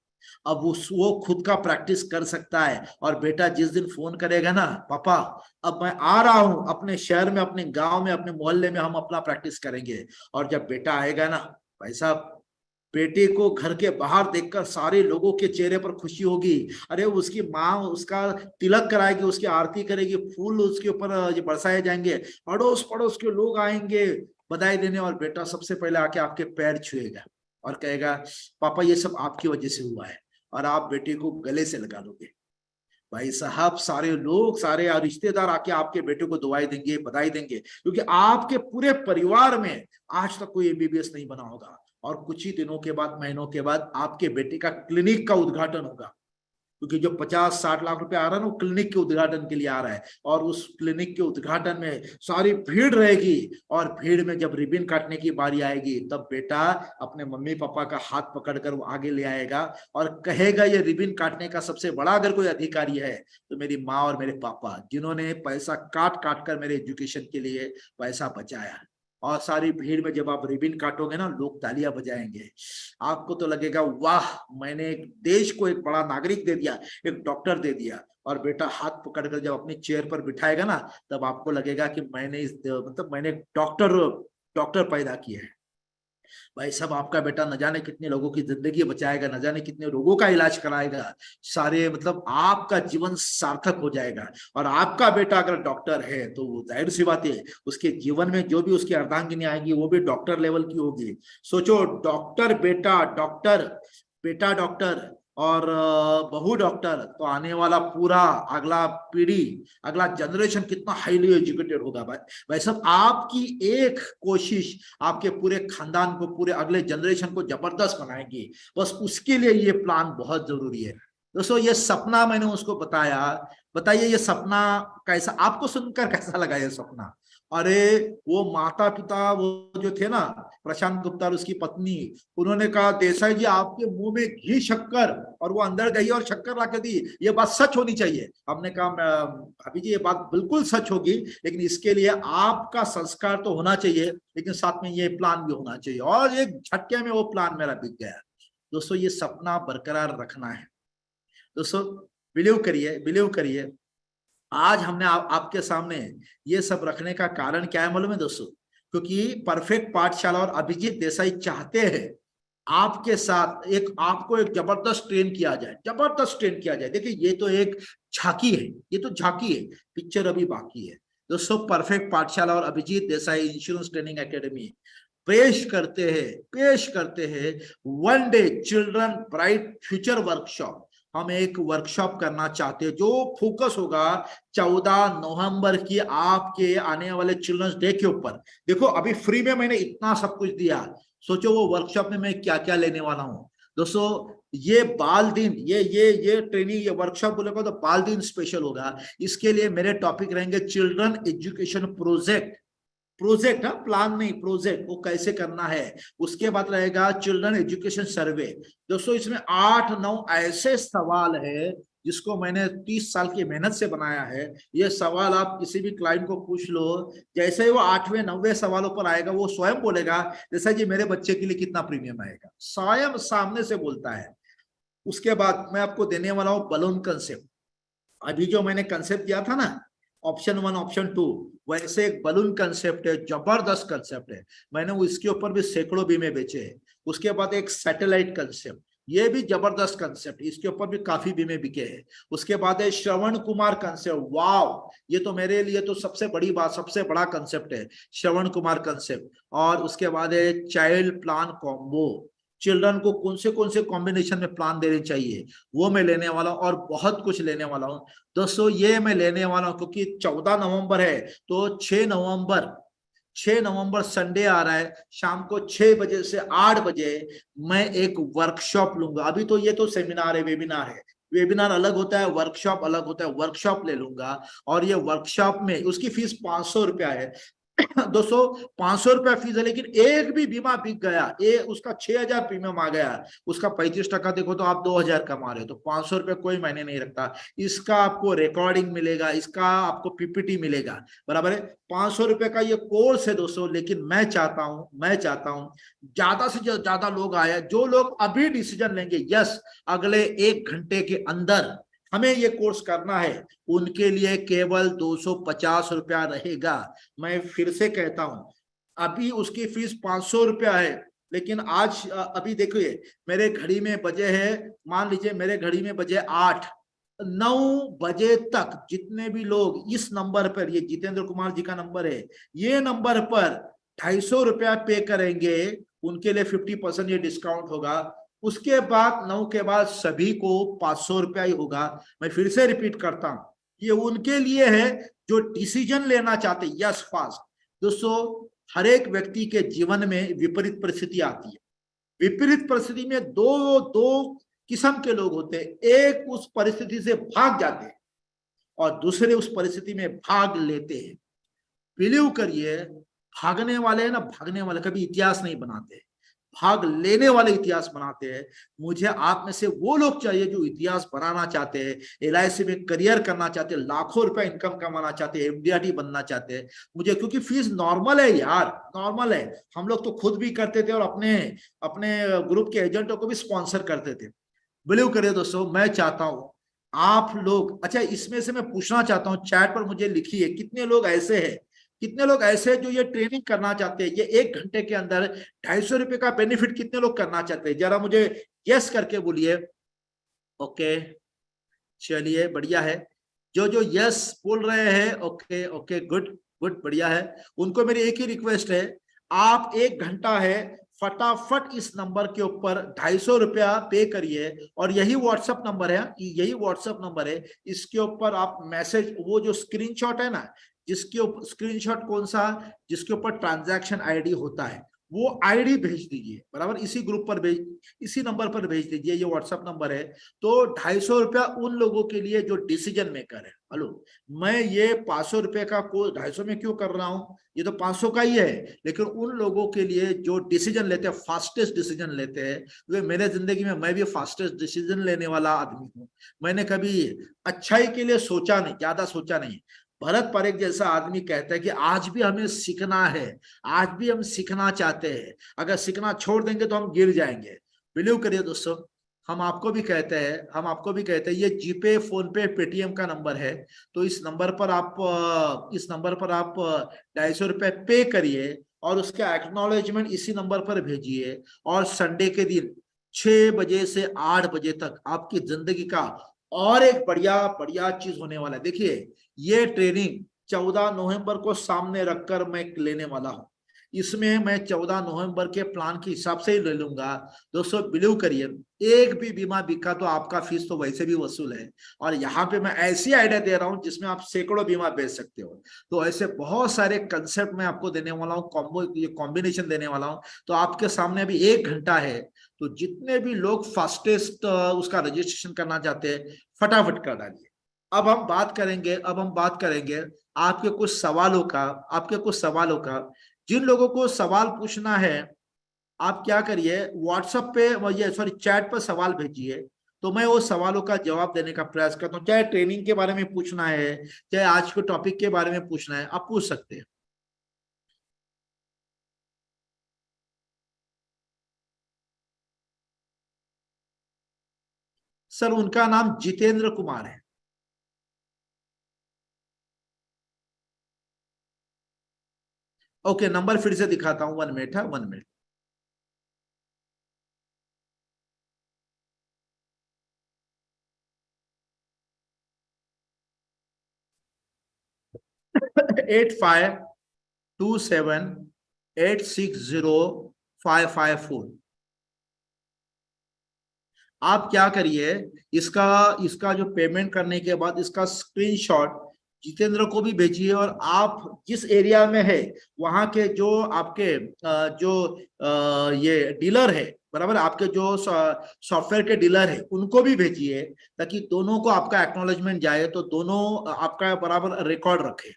अब वो खुद का प्रैक्टिस कर सकता है, और बेटा जिस दिन फोन करेगा ना, पापा अब मैं आ रहा हूं अपने शहर में, अपने गांव में, अपने मोहल्ले में, हम अपना प्रैक्टिस करेंगे। और जब बेटा आएगा ना भाई साहब, बेटे को घर के बाहर देखकर सारे लोगों के चेहरे पर खुशी होगी। अरे उसकी माँ उसका तिलक कराएगी, उसकी आरती करेगी, फूल उसके ऊपर बरसाए जाएंगे, अड़ोस पड़ोस के लोग आएंगे बधाई देने, और बेटा सबसे पहले आके आपके पैर छुएगा और कहेगा पापा ये सब आपकी वजह से हुआ है, और आप बेटे को गले से लगा लोगे। भाई साहब सारे लोग, सारे रिश्तेदार आके आपके बेटे को दुआई देंगे, बधाई देंगे, क्योंकि आपके पूरे परिवार में आज तक कोई MBBS नहीं बना होगा, और कुछ ही दिनों के बाद, महीनों के बाद आपके बेटे का क्लिनिक का उद्घाटन होगा, क्योंकि जो 50-60 लाख रुपए आ रहा है ना, वो क्लिनिक के उद्घाटन के लिए आ रहा है, और उस क्लिनिक के उद्घाटन में सारी भीड़ रहेगी, और भीड़ में जब रिबन काटने की बारी आएगी तब बेटा अपने मम्मी पापा का हाथ पकड़कर वो आगे ले आएगा और कहेगा ये रिबन काटने का सबसे बड़ा अगर कोई अधिकारी है तो मेरी माँ और मेरे पापा, जिन्होंने पैसा काट काट कर मेरे एजुकेशन के लिए पैसा बचाया। और सारी भीड़ में जब आप रिबन काटोगे ना, लोग तालियां बजाएंगे, आपको तो लगेगा वाह मैंने एक देश को एक बड़ा नागरिक दे दिया, एक डॉक्टर दे दिया। और बेटा हाथ पकड़कर जब अपनी चेयर पर बिठाएगा ना, तब आपको लगेगा कि मैंने मैंने डॉक्टर पैदा किया है। भाई साहब आपका बेटा न जाने कितने लोगों की जिंदगी बचाएगा, न जाने कितने लोगों का इलाज कराएगा, सारे आपका जीवन सार्थक हो जाएगा। और आपका बेटा अगर डॉक्टर है तो जाहिर सी बात है उसके जीवन में जो भी उसकी अर्धांगिनी आएगी वो भी डॉक्टर लेवल की होगी। सोचो डॉक्टर बेटा डॉक्टर और बहू डॉक्टर, तो आने वाला पूरा अगला पीढ़ी, अगला जनरेशन कितना हाईली एजुकेटेड होगा। भाई साहब आपकी एक कोशिश आपके पूरे खानदान को, पूरे अगले जनरेशन को जबरदस्त बनाएगी। बस उसके लिए ये प्लान बहुत जरूरी है। दोस्तों ये सपना मैंने उसको बताया, बताइए ये सपना कैसा, आपको सुनकर कैसा लगा ये सपना? अरे वो माता पिता वो जो थे ना, प्रशांत गुप्ता और उसकी पत्नी, उन्होंने कहा देसाई जी आपके मुंह में घी शक्कर, और वो अंदर गई और शक्कर ला के दी, ये बात सच होनी चाहिए। हमने कहा भाभी जी ये बात बिल्कुल सच होगी, लेकिन इसके लिए आपका संस्कार तो होना चाहिए, लेकिन साथ में ये प्लान भी होना चाहिए। और एक झटके में वो प्लान मेरा बिक गया। दोस्तों ये सपना बरकरार रखना है। दोस्तों बिलीव करिए आज हमने आपके सामने ये सब रखने का कारण क्या है मालूम है दोस्तों? क्योंकि परफेक्ट पाठशाला और अभिजीत देसाई चाहते हैं आपके साथ आपको एक जबरदस्त ट्रेन किया जाए। देखिए ये तो एक झांकी है, पिक्चर अभी बाकी है। दोस्तों परफेक्ट पाठशाला और Abhijit Desai insurance training academy पेश करते हैं one day children bright future workshop. हम एक वर्कशॉप करना चाहते हैं जो फोकस होगा 14 नवंबर की आपके आने वाले चिल्ड्रंस डे के ऊपर। देखो अभी फ्री में मैंने इतना सब कुछ दिया, सोचो वो वर्कशॉप में मैं क्या क्या लेने वाला हूँ। दोस्तों ये बाल दिन, ये ट्रेनिंग, ये वर्कशॉप बोलेगा तो बाल दिन स्पेशल होगा। इसके लिए मेरे टॉपिक रहेंगे चिल्ड्रन एजुकेशन प्रोजेक्ट, प्लान नहीं, प्रोजेक्ट, वो कैसे करना है। उसके बाद रहेगा चिल्ड्रन एजुकेशन सर्वे। दोस्तों इसमें 8-9 ऐसे सवाल है जिसको मैंने 30 साल की मेहनत से बनाया है। ये सवाल आप किसी भी क्लाइंट को पूछ लो, जैसे ही वो 8वें 9वें सवालों पर आएगा वो स्वयं बोलेगा जैसा जी मेरे बच्चे के लिए कितना प्रीमियम आएगा, स्वयं सामने से बोलता है। उसके बाद मैं आपको देने वाला हूँ बलून कंसेप्ट। अभी जो मैंने कंसेप्ट दिया था ना, ऑप्शन 1 ऑप्शन 2, वैसे एक बलून कंसेप्ट है, जबरदस्त कंसेप्ट है। मैंने इसके ऊपर भी सैकड़ों बीमे बेचे हैं। उसके बाद एक सैटेलाइट कंसेप्ट, ये भी जबरदस्त कंसेप्ट, इसके ऊपर भी काफी बीमे बिके हैं। उसके बाद है श्रवण कुमार कंसेप्ट, वाव, ये तो मेरे लिए तो सबसे बड़ी बात, सबसे बड़ा कंसेप्ट है श्रवण कुमार कंसेप्ट। और उसके बाद है चाइल्ड प्लान कॉम्बो, चिल्ड्रन को कौन से कॉम्बिनेशन में प्लान देने चाहिए, वो मैं लेने वाला हूं। और बहुत कुछ लेने वाला हूं दोस्तों, ये मैं लेने वाला हूं क्योंकि 14 नवंबर है, तो 6 नवंबर संडे आ रहा है, शाम को 6 बजे से 8 बजे मैं एक वर्कशॉप लूंगा। अभी तो ये तो सेमिनार है, वेबिनार है, वेबिनार अलग होता है, वर्कशॉप अलग होता है। वर्कशॉप ले लूंगा और ये वर्कशॉप में उसकी फीस 500 रुपया है। दोस्तों 500 रुपया फीस है, लेकिन एक भी बीमा बिक गया, उसका 6000 प्रीमियम आ गया, उसका 35% देखो तो आप 2000 कमा रहे हो, तो 500 रुपया कोई मायने नहीं रखता। इसका आपको रिकॉर्डिंग मिलेगा, इसका आपको पीपीटी मिलेगा, बराबर है। 500 रुपए का ये कोर्स है दोस्तों, लेकिन मैं चाहता हूं ज्यादा से ज्यादा लोग आए, जो लोग अभी डिसीजन लेंगे यस अगले 1 घंटे के अंदर हमें ये कोर्स करना है, उनके लिए केवल 250 रुपया रहेगा। मैं फिर से कहता हूं, अभी उसकी फीस 500 रुपया है, लेकिन आज अभी देखिए मेरे घड़ी में बजे है, मान लीजिए मेरे घड़ी में बजे 8, 9 बजे तक जितने भी लोग इस नंबर पर, ये जितेंद्र कुमार जी का नंबर है, ये नंबर पर 250 रुपया पे करेंगे, उनके लिए 50% ये डिस्काउंट होगा। उसके बाद 9 के बाद सभी को 500 रुपया ही होगा। मैं फिर से रिपीट करता हूं, ये उनके लिए है जो डिसीजन लेना चाहते, यस फास्ट। दोस्तों हर एक व्यक्ति के जीवन में विपरीत परिस्थिति आती है। विपरीत परिस्थिति में दो किस्म के लोग होते हैं, एक उस परिस्थिति से भाग जाते हैं और दूसरे उस परिस्थिति में भाग लेते हैं। बिलीव करिए, भागने वाले हैं ना, भागने वाले कभी इतिहास नहीं बनाते, भाग लेने वाले इतिहास बनाते हैं। मुझे आप में से वो लोग चाहिए जो इतिहास बनाना चाहते हैं, एलआईसी में करियर करना चाहते हैं, लाखों रुपए इनकम कमाना चाहते हैं, एमडीआरटी बनना चाहते हैं। मुझे क्योंकि फीस नॉर्मल है यार, नॉर्मल है, हम लोग तो खुद भी करते थे और अपने ग्रुप के एजेंटों को भी स्पॉन्सर करते थे। बिलीव करिए दोस्तों, मैं चाहता हूं आप लोग, अच्छा इसमें से मैं पूछना चाहता हूं, चैट पर मुझे लिखिए कितने लोग ऐसे जो ये ट्रेनिंग करना चाहते हैं, ये 1 घंटे के अंदर 250 रुपए का बेनिफिट कितने लोग करना चाहते हैं, जरा मुझे यस करके बोलिए। ओके चलिए बढ़िया है, जो यस बोल रहे हैं, ओके गुड, बढ़िया है। उनको मेरी एक ही रिक्वेस्ट है, आप 1 घंटा है, फटाफट इस नंबर के ऊपर 250 रुपया पे करिए, और यही व्हाट्सएप नंबर है, इसके ऊपर आप मैसेज, वो जो स्क्रीनशॉट है ना, जिसके ऊपर स्क्रीनशॉट कौन सा, जिसके ऊपर ट्रांजैक्शन आईडी होता है, वो आईडी भेज दीजिए, बराबर, इसी ग्रुप पर इसी नंबर पर भेज दीजिए, ये व्हाट्सएप नंबर है। तो 250 रुपया उन लोगों के लिए जो डिसीजन मेकर है। हेलो, मैं ये 500 रुपए का कोर्स 250 में क्यों कर रहा हूँ, ये तो 500 का ही है, लेकिन उन लोगों के लिए जो डिसीजन लेते हैं, फास्टेस्ट डिसीजन लेते हैं, क्योंकि मेरे जिंदगी में मैं भी फास्टेस्ट डिसीजन लेने वाला आदमी हूँ। मैंने कभी अच्छाई के लिए सोचा नहीं, ज्यादा सोचा नहीं। भरत परेख जैसा आदमी कहता है कि आज भी हमें सीखना है, आज भी हम सीखना चाहते हैं, अगर सीखना छोड़ देंगे तो हम गिर जाएंगे। बिलीव करिए दोस्तों, हम आपको भी कहते हैं ये जीपे, फोन पे, पेटीएम का नंबर है, तो इस नंबर पर आप 250 रुपए पे करिए और उसका एक्नॉलेजमेंट इसी नंबर पर भेजिए, और संडे के दिन 6 बजे से 8 बजे तक आपकी जिंदगी का और एक बढ़िया चीज होने वाला है। देखिए ये ट्रेनिंग 14 नवंबर को सामने रखकर मैं लेने वाला हूं, इसमें मैं 14 नवंबर के प्लान के हिसाब से ही ले लूंगा। दोस्तों बिलीव करिए, एक भी बीमा बिका तो आपका फीस तो वैसे भी वसूल है, और यहाँ पे मैं ऐसी आइडिया दे रहा हूँ जिसमें आप सैकड़ों बीमा बेच सकते हो। तो ऐसे बहुत सारे कंसेप्ट मैं आपको देने वाला हूँ, कॉम्बिनेशन देने वाला हूँ। तो आपके सामने अभी 1 घंटा है, तो जितने भी लोग फास्टेस्ट उसका रजिस्ट्रेशन करना चाहते हैं फटाफट कर डालिए। अब हम बात करेंगे आपके कुछ सवालों का। जिन लोगों को सवाल पूछना है, आप क्या करिए, व्हाट्सएप पे चैट पर सवाल भेजिए, तो मैं वो सवालों का जवाब देने का प्रयास करता हूँ। चाहे ट्रेनिंग के बारे में पूछना है, चाहे आज के टॉपिक के बारे में पूछना है, आप पूछ सकते हैं। सर उनका नाम जितेंद्र कुमार है। ओके, नंबर फिर से दिखाता हूं, 1 मिनट है, 1 मिनट। एट 527860554। आप क्या करिए, इसका इसका जो पेमेंट करने के बाद इसका स्क्रीनशॉट जितेंद्र को भी भेजिए, और आप जिस एरिया में है वहां के जो आपके ये डीलर है, बराबर, आपके जो सॉफ्टवेयर के डीलर है उनको भी भेजिए, ताकि दोनों को आपका एक्नॉलेजमेंट जाए, तो दोनों आपका बराबर रिकॉर्ड रखे।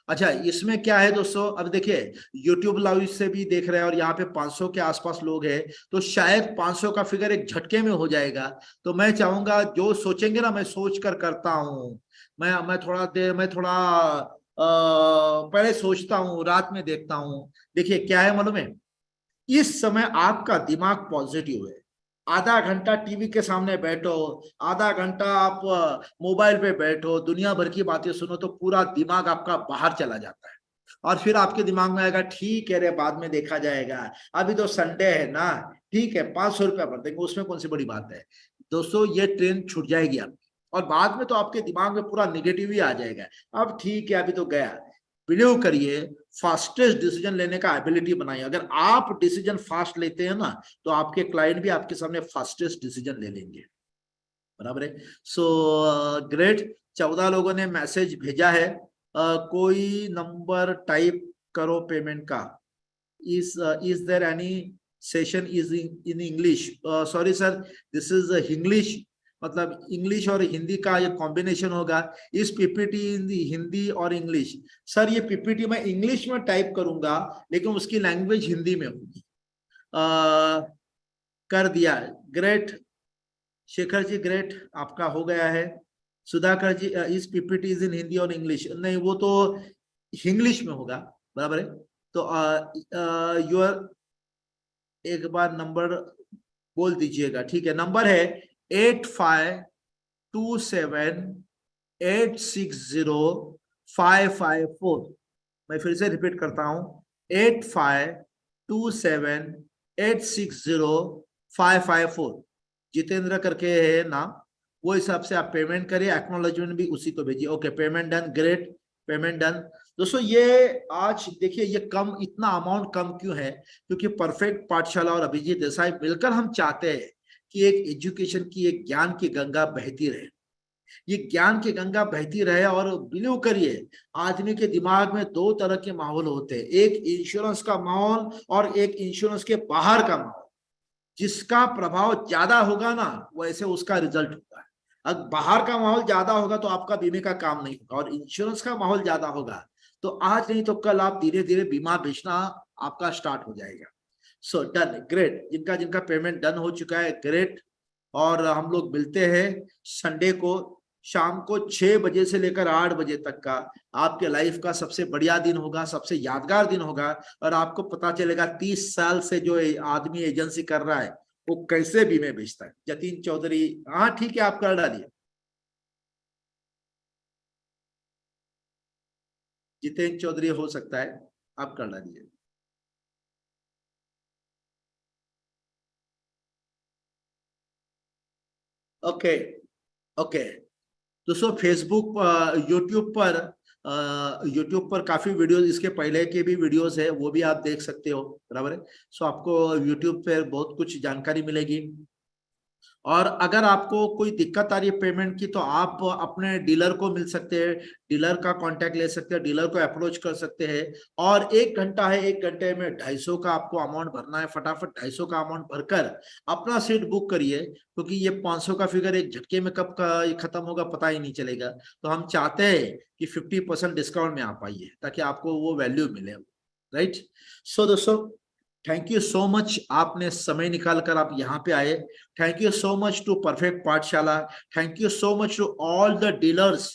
अच्छा, इसमें क्या है दोस्तों, अब देखिए YouTube लाइव से भी देख रहे हैं और यहाँ पे 500 के आसपास लोग हैं, तो शायद 500 का फिगर एक झटके में हो जाएगा। तो मैं चाहूंगा जो सोचेंगे ना, मैं सोच कर करता हूँ, मैं थोड़ा पहले सोचता हूँ, रात में देखता हूँ। देखिए क्या है मालूम है, इस समय आपका दिमाग पॉजिटिव है। आधा घंटा टीवी के सामने बैठो, आधा घंटा आप मोबाइल पे बैठो, दुनिया भर की बातें सुनो, तो पूरा दिमाग आपका बाहर चला जाता है, और फिर आपके दिमाग में आएगा ठीक है रे, बाद में देखा जाएगा, अभी तो संडे है ना, ठीक है 500 रुपया भर देंगे, उसमें कौन सी बड़ी बात है। दोस्तों ये ट्रेन छूट जाएगी आपकी, और बाद में तो आपके दिमाग में पूरा निगेटिव ही आ जाएगा। अब ठीक है, अभी तो गया। बिलीव करिए, फास्टेस्ट डिसीजन लेने का एबिलिटी बनाइए। अगर आप डिसीजन फास्ट लेते हैं ना, तो आपके क्लाइंट भी आपके सामने फास्टेस्ट डिसीजन ले लेंगे, बराबर है। सो ग्रेट, 14 लोगों ने मैसेज भेजा है। कोई नंबर टाइप करो पेमेंट का। Is there any session is in English? Sorry sir, this is English, मतलब इंग्लिश और हिंदी का ये कॉम्बिनेशन होगा। इस पीपीटी इन हिंदी और इंग्लिश? सर ये पीपीटी मैं इंग्लिश में टाइप करूंगा, लेकिन उसकी लैंग्वेज हिंदी में होगी। कर दिया, ग्रेट शेखर जी, ग्रेट, आपका हो गया है। सुधाकर जी, इस पीपीटी इज इन हिंदी और इंग्लिश? नहीं, वो तो इंग्लिश में होगा, बराबर है। तो यूर एक बार नंबर बोल दीजिएगा, ठीक है। नंबर है 8527860554। मैं फिर से रिपीट करता हूं, 8527860554। जितेंद्र करके है नाम, वो हिसाब से आप पेमेंट करिए, एक्नॉलेजमेंट भी उसी को भेजिए। Okay, payment done, great, payment done. दोस्तों ये आज देखिए, ये कम, इतना अमाउंट कम क्यों है? क्योंकि परफेक्ट पाठशाला और अभिजीत देसाई मिलकर हम चाहते हैं कि एक एजुकेशन की, एक ज्ञान की गंगा बहती रहे, ये ज्ञान की गंगा बहती रहे। और बिलीव करिए, आदमी के दिमाग में 2 तरह के माहौल होते हैं, एक इंश्योरेंस का माहौल और एक इंश्योरेंस के बाहर का माहौल। जिसका प्रभाव ज्यादा होगा ना, वैसे उसका रिजल्ट होगा। अगर बाहर का माहौल ज्यादा होगा तो आपका बीमे का काम नहीं होगा, और इंश्योरेंस का माहौल ज्यादा होगा तो आज नहीं तो कल आप धीरे धीरे बीमा बेचना आपका स्टार्ट हो जाएगा। So done, great. जिनका जिनका पेमेंट डन हो चुका है, ग्रेट। और हम लोग मिलते हैं संडे को शाम को 6 बजे से लेकर 8 बजे तक का आपके लाइफ का सबसे बढ़िया दिन होगा, सबसे यादगार दिन होगा, और आपको पता चलेगा 30 साल से जो आदमी एजेंसी कर रहा है वो कैसे बीमे बेचता है। जतीन चौधरी, हाँ ठीक है, आप कर डालिए। जितेंद्र चौधरी हो सकता है, आप कर डालिए। ओके ओके दोस्तों, फेसबुक, यूट्यूब पर काफी वीडियोस, इसके पहले के भी वीडियोस है, वो भी आप देख सकते हो, बराबर है। सो आपको यूट्यूब पर बहुत कुछ जानकारी मिलेगी। और अगर आपको कोई दिक्कत आ रही है पेमेंट की, तो आप अपने डीलर को मिल सकते हैं, डीलर का कांटेक्ट ले सकते हैं, डीलर को अप्रोच कर सकते हैं। और 1 घंटा है, 1 घंटे में 250 का आपको अमाउंट भरना है। फटाफट 250 का अमाउंट भरकर अपना सीट बुक करिए, क्योंकि ये 500 का फिगर एक झटके में कब खत्म होगा पता ही नहीं चलेगा। तो हम चाहते हैं कि 50% डिस्काउंट में आप आइए, ताकि आपको वो वैल्यू मिले, राइट। सो दोस्तों थैंक यू सो मच, आपने समय निकाल कर आप यहाँ पे आए। Thank you so much to perfect Pathshala, thank you so much to all the dealers,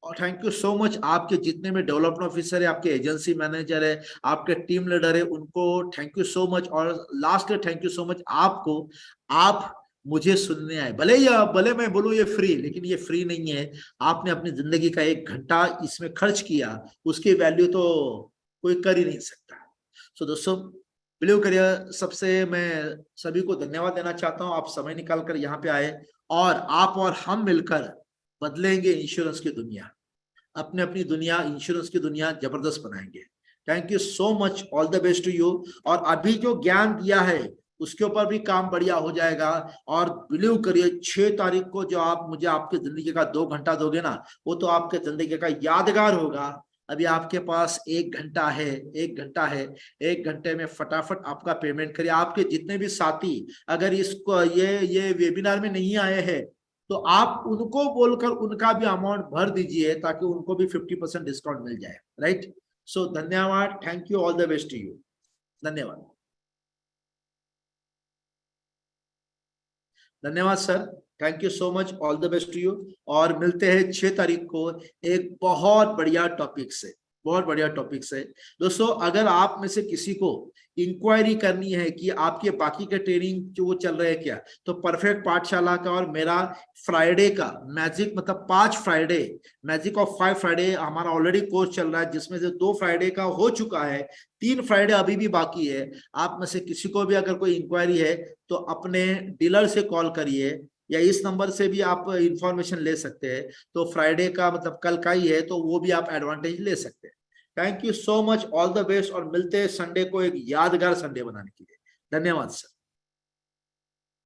और थैंक यू सो मच आपके जितने भी डेवलपमेंट ऑफिसर है, आपके एजेंसी मैनेजर है, आपके टीम लीडर है, उनको थैंक यू सो मच। और last thank you so much आपको, आप मुझे सुनने आए। भले मैं बोलूं ये फ्री, लेकिन ये फ्री नहीं है। आपने अपनी जिंदगी का 1 घंटा इसमें खर्च किया, उसकी वैल्यू तो कोई कर ही नहीं सकता। सो दोस्तों, बिलीव करिए, सबसे मैं सभी को धन्यवाद देना चाहता हूं। आप समय निकाल कर यहाँ पे आए, और आप और हम मिलकर बदलेंगे इंश्योरेंस की दुनिया, अपने अपनी दुनिया, इंश्योरेंस की दुनिया जबरदस्त बनाएंगे। Thank you so much, all the best to you. और अभी जो ज्ञान दिया है उसके ऊपर भी काम बढ़िया हो जाएगा। और बिलीव करिए, 6 तारीख को जो आप मुझे आपकी जिंदगी का 2 घंटा दोगे ना, वो तो आपके जिंदगी का यादगार होगा। अभी आपके पास 1 घंटा है, 1 घंटा है, 1 घंटे में फटाफट आपका पेमेंट करिए। आपके जितने भी साथी अगर इसको ये वेबिनार में नहीं आए हैं, तो आप उनको बोलकर उनका भी अमाउंट भर दीजिए, ताकि उनको भी 50% डिस्काउंट मिल जाए। राइट? सो धन्यवाद, thank you, all the best to you. धन्यवाद, धन्यवाद sir, thank you so much, all the best to you. और मिलते हैं 6 तारीख को एक बहुत बढ़िया टॉपिक से, बहुत बढ़िया टॉपिक से। दोस्तों, अगर आप में से किसी को इंक्वायरी करनी है कि आपके बाकी के ट्रेनिंग जो चल रहे हैं क्या, तो परफेक्ट पाठशाला का और मेरा फ्राइडे का मैजिक, मतलब 5 फ्राइडे, मैजिक ऑफ 5 फ्राइडे हमारा ऑलरेडी कोर्स चल रहा है, जिसमें से 2 फ्राइडे का हो चुका है, 3 फ्राइडे अभी भी बाकी है। आप में से किसी को भी अगर कोई इंक्वायरी है तो अपने डीलर से कॉल करिए, या इस नंबर से भी आप इंफॉर्मेशन ले सकते हैं। तो फ्राइडे का मतलब कल का ही है, तो वो भी आप एडवांटेज ले सकते हैं। Thank you so much, all the best, और मिलते हैं संडे को एक यादगार संडे बनाने के लिए। धन्यवाद सर।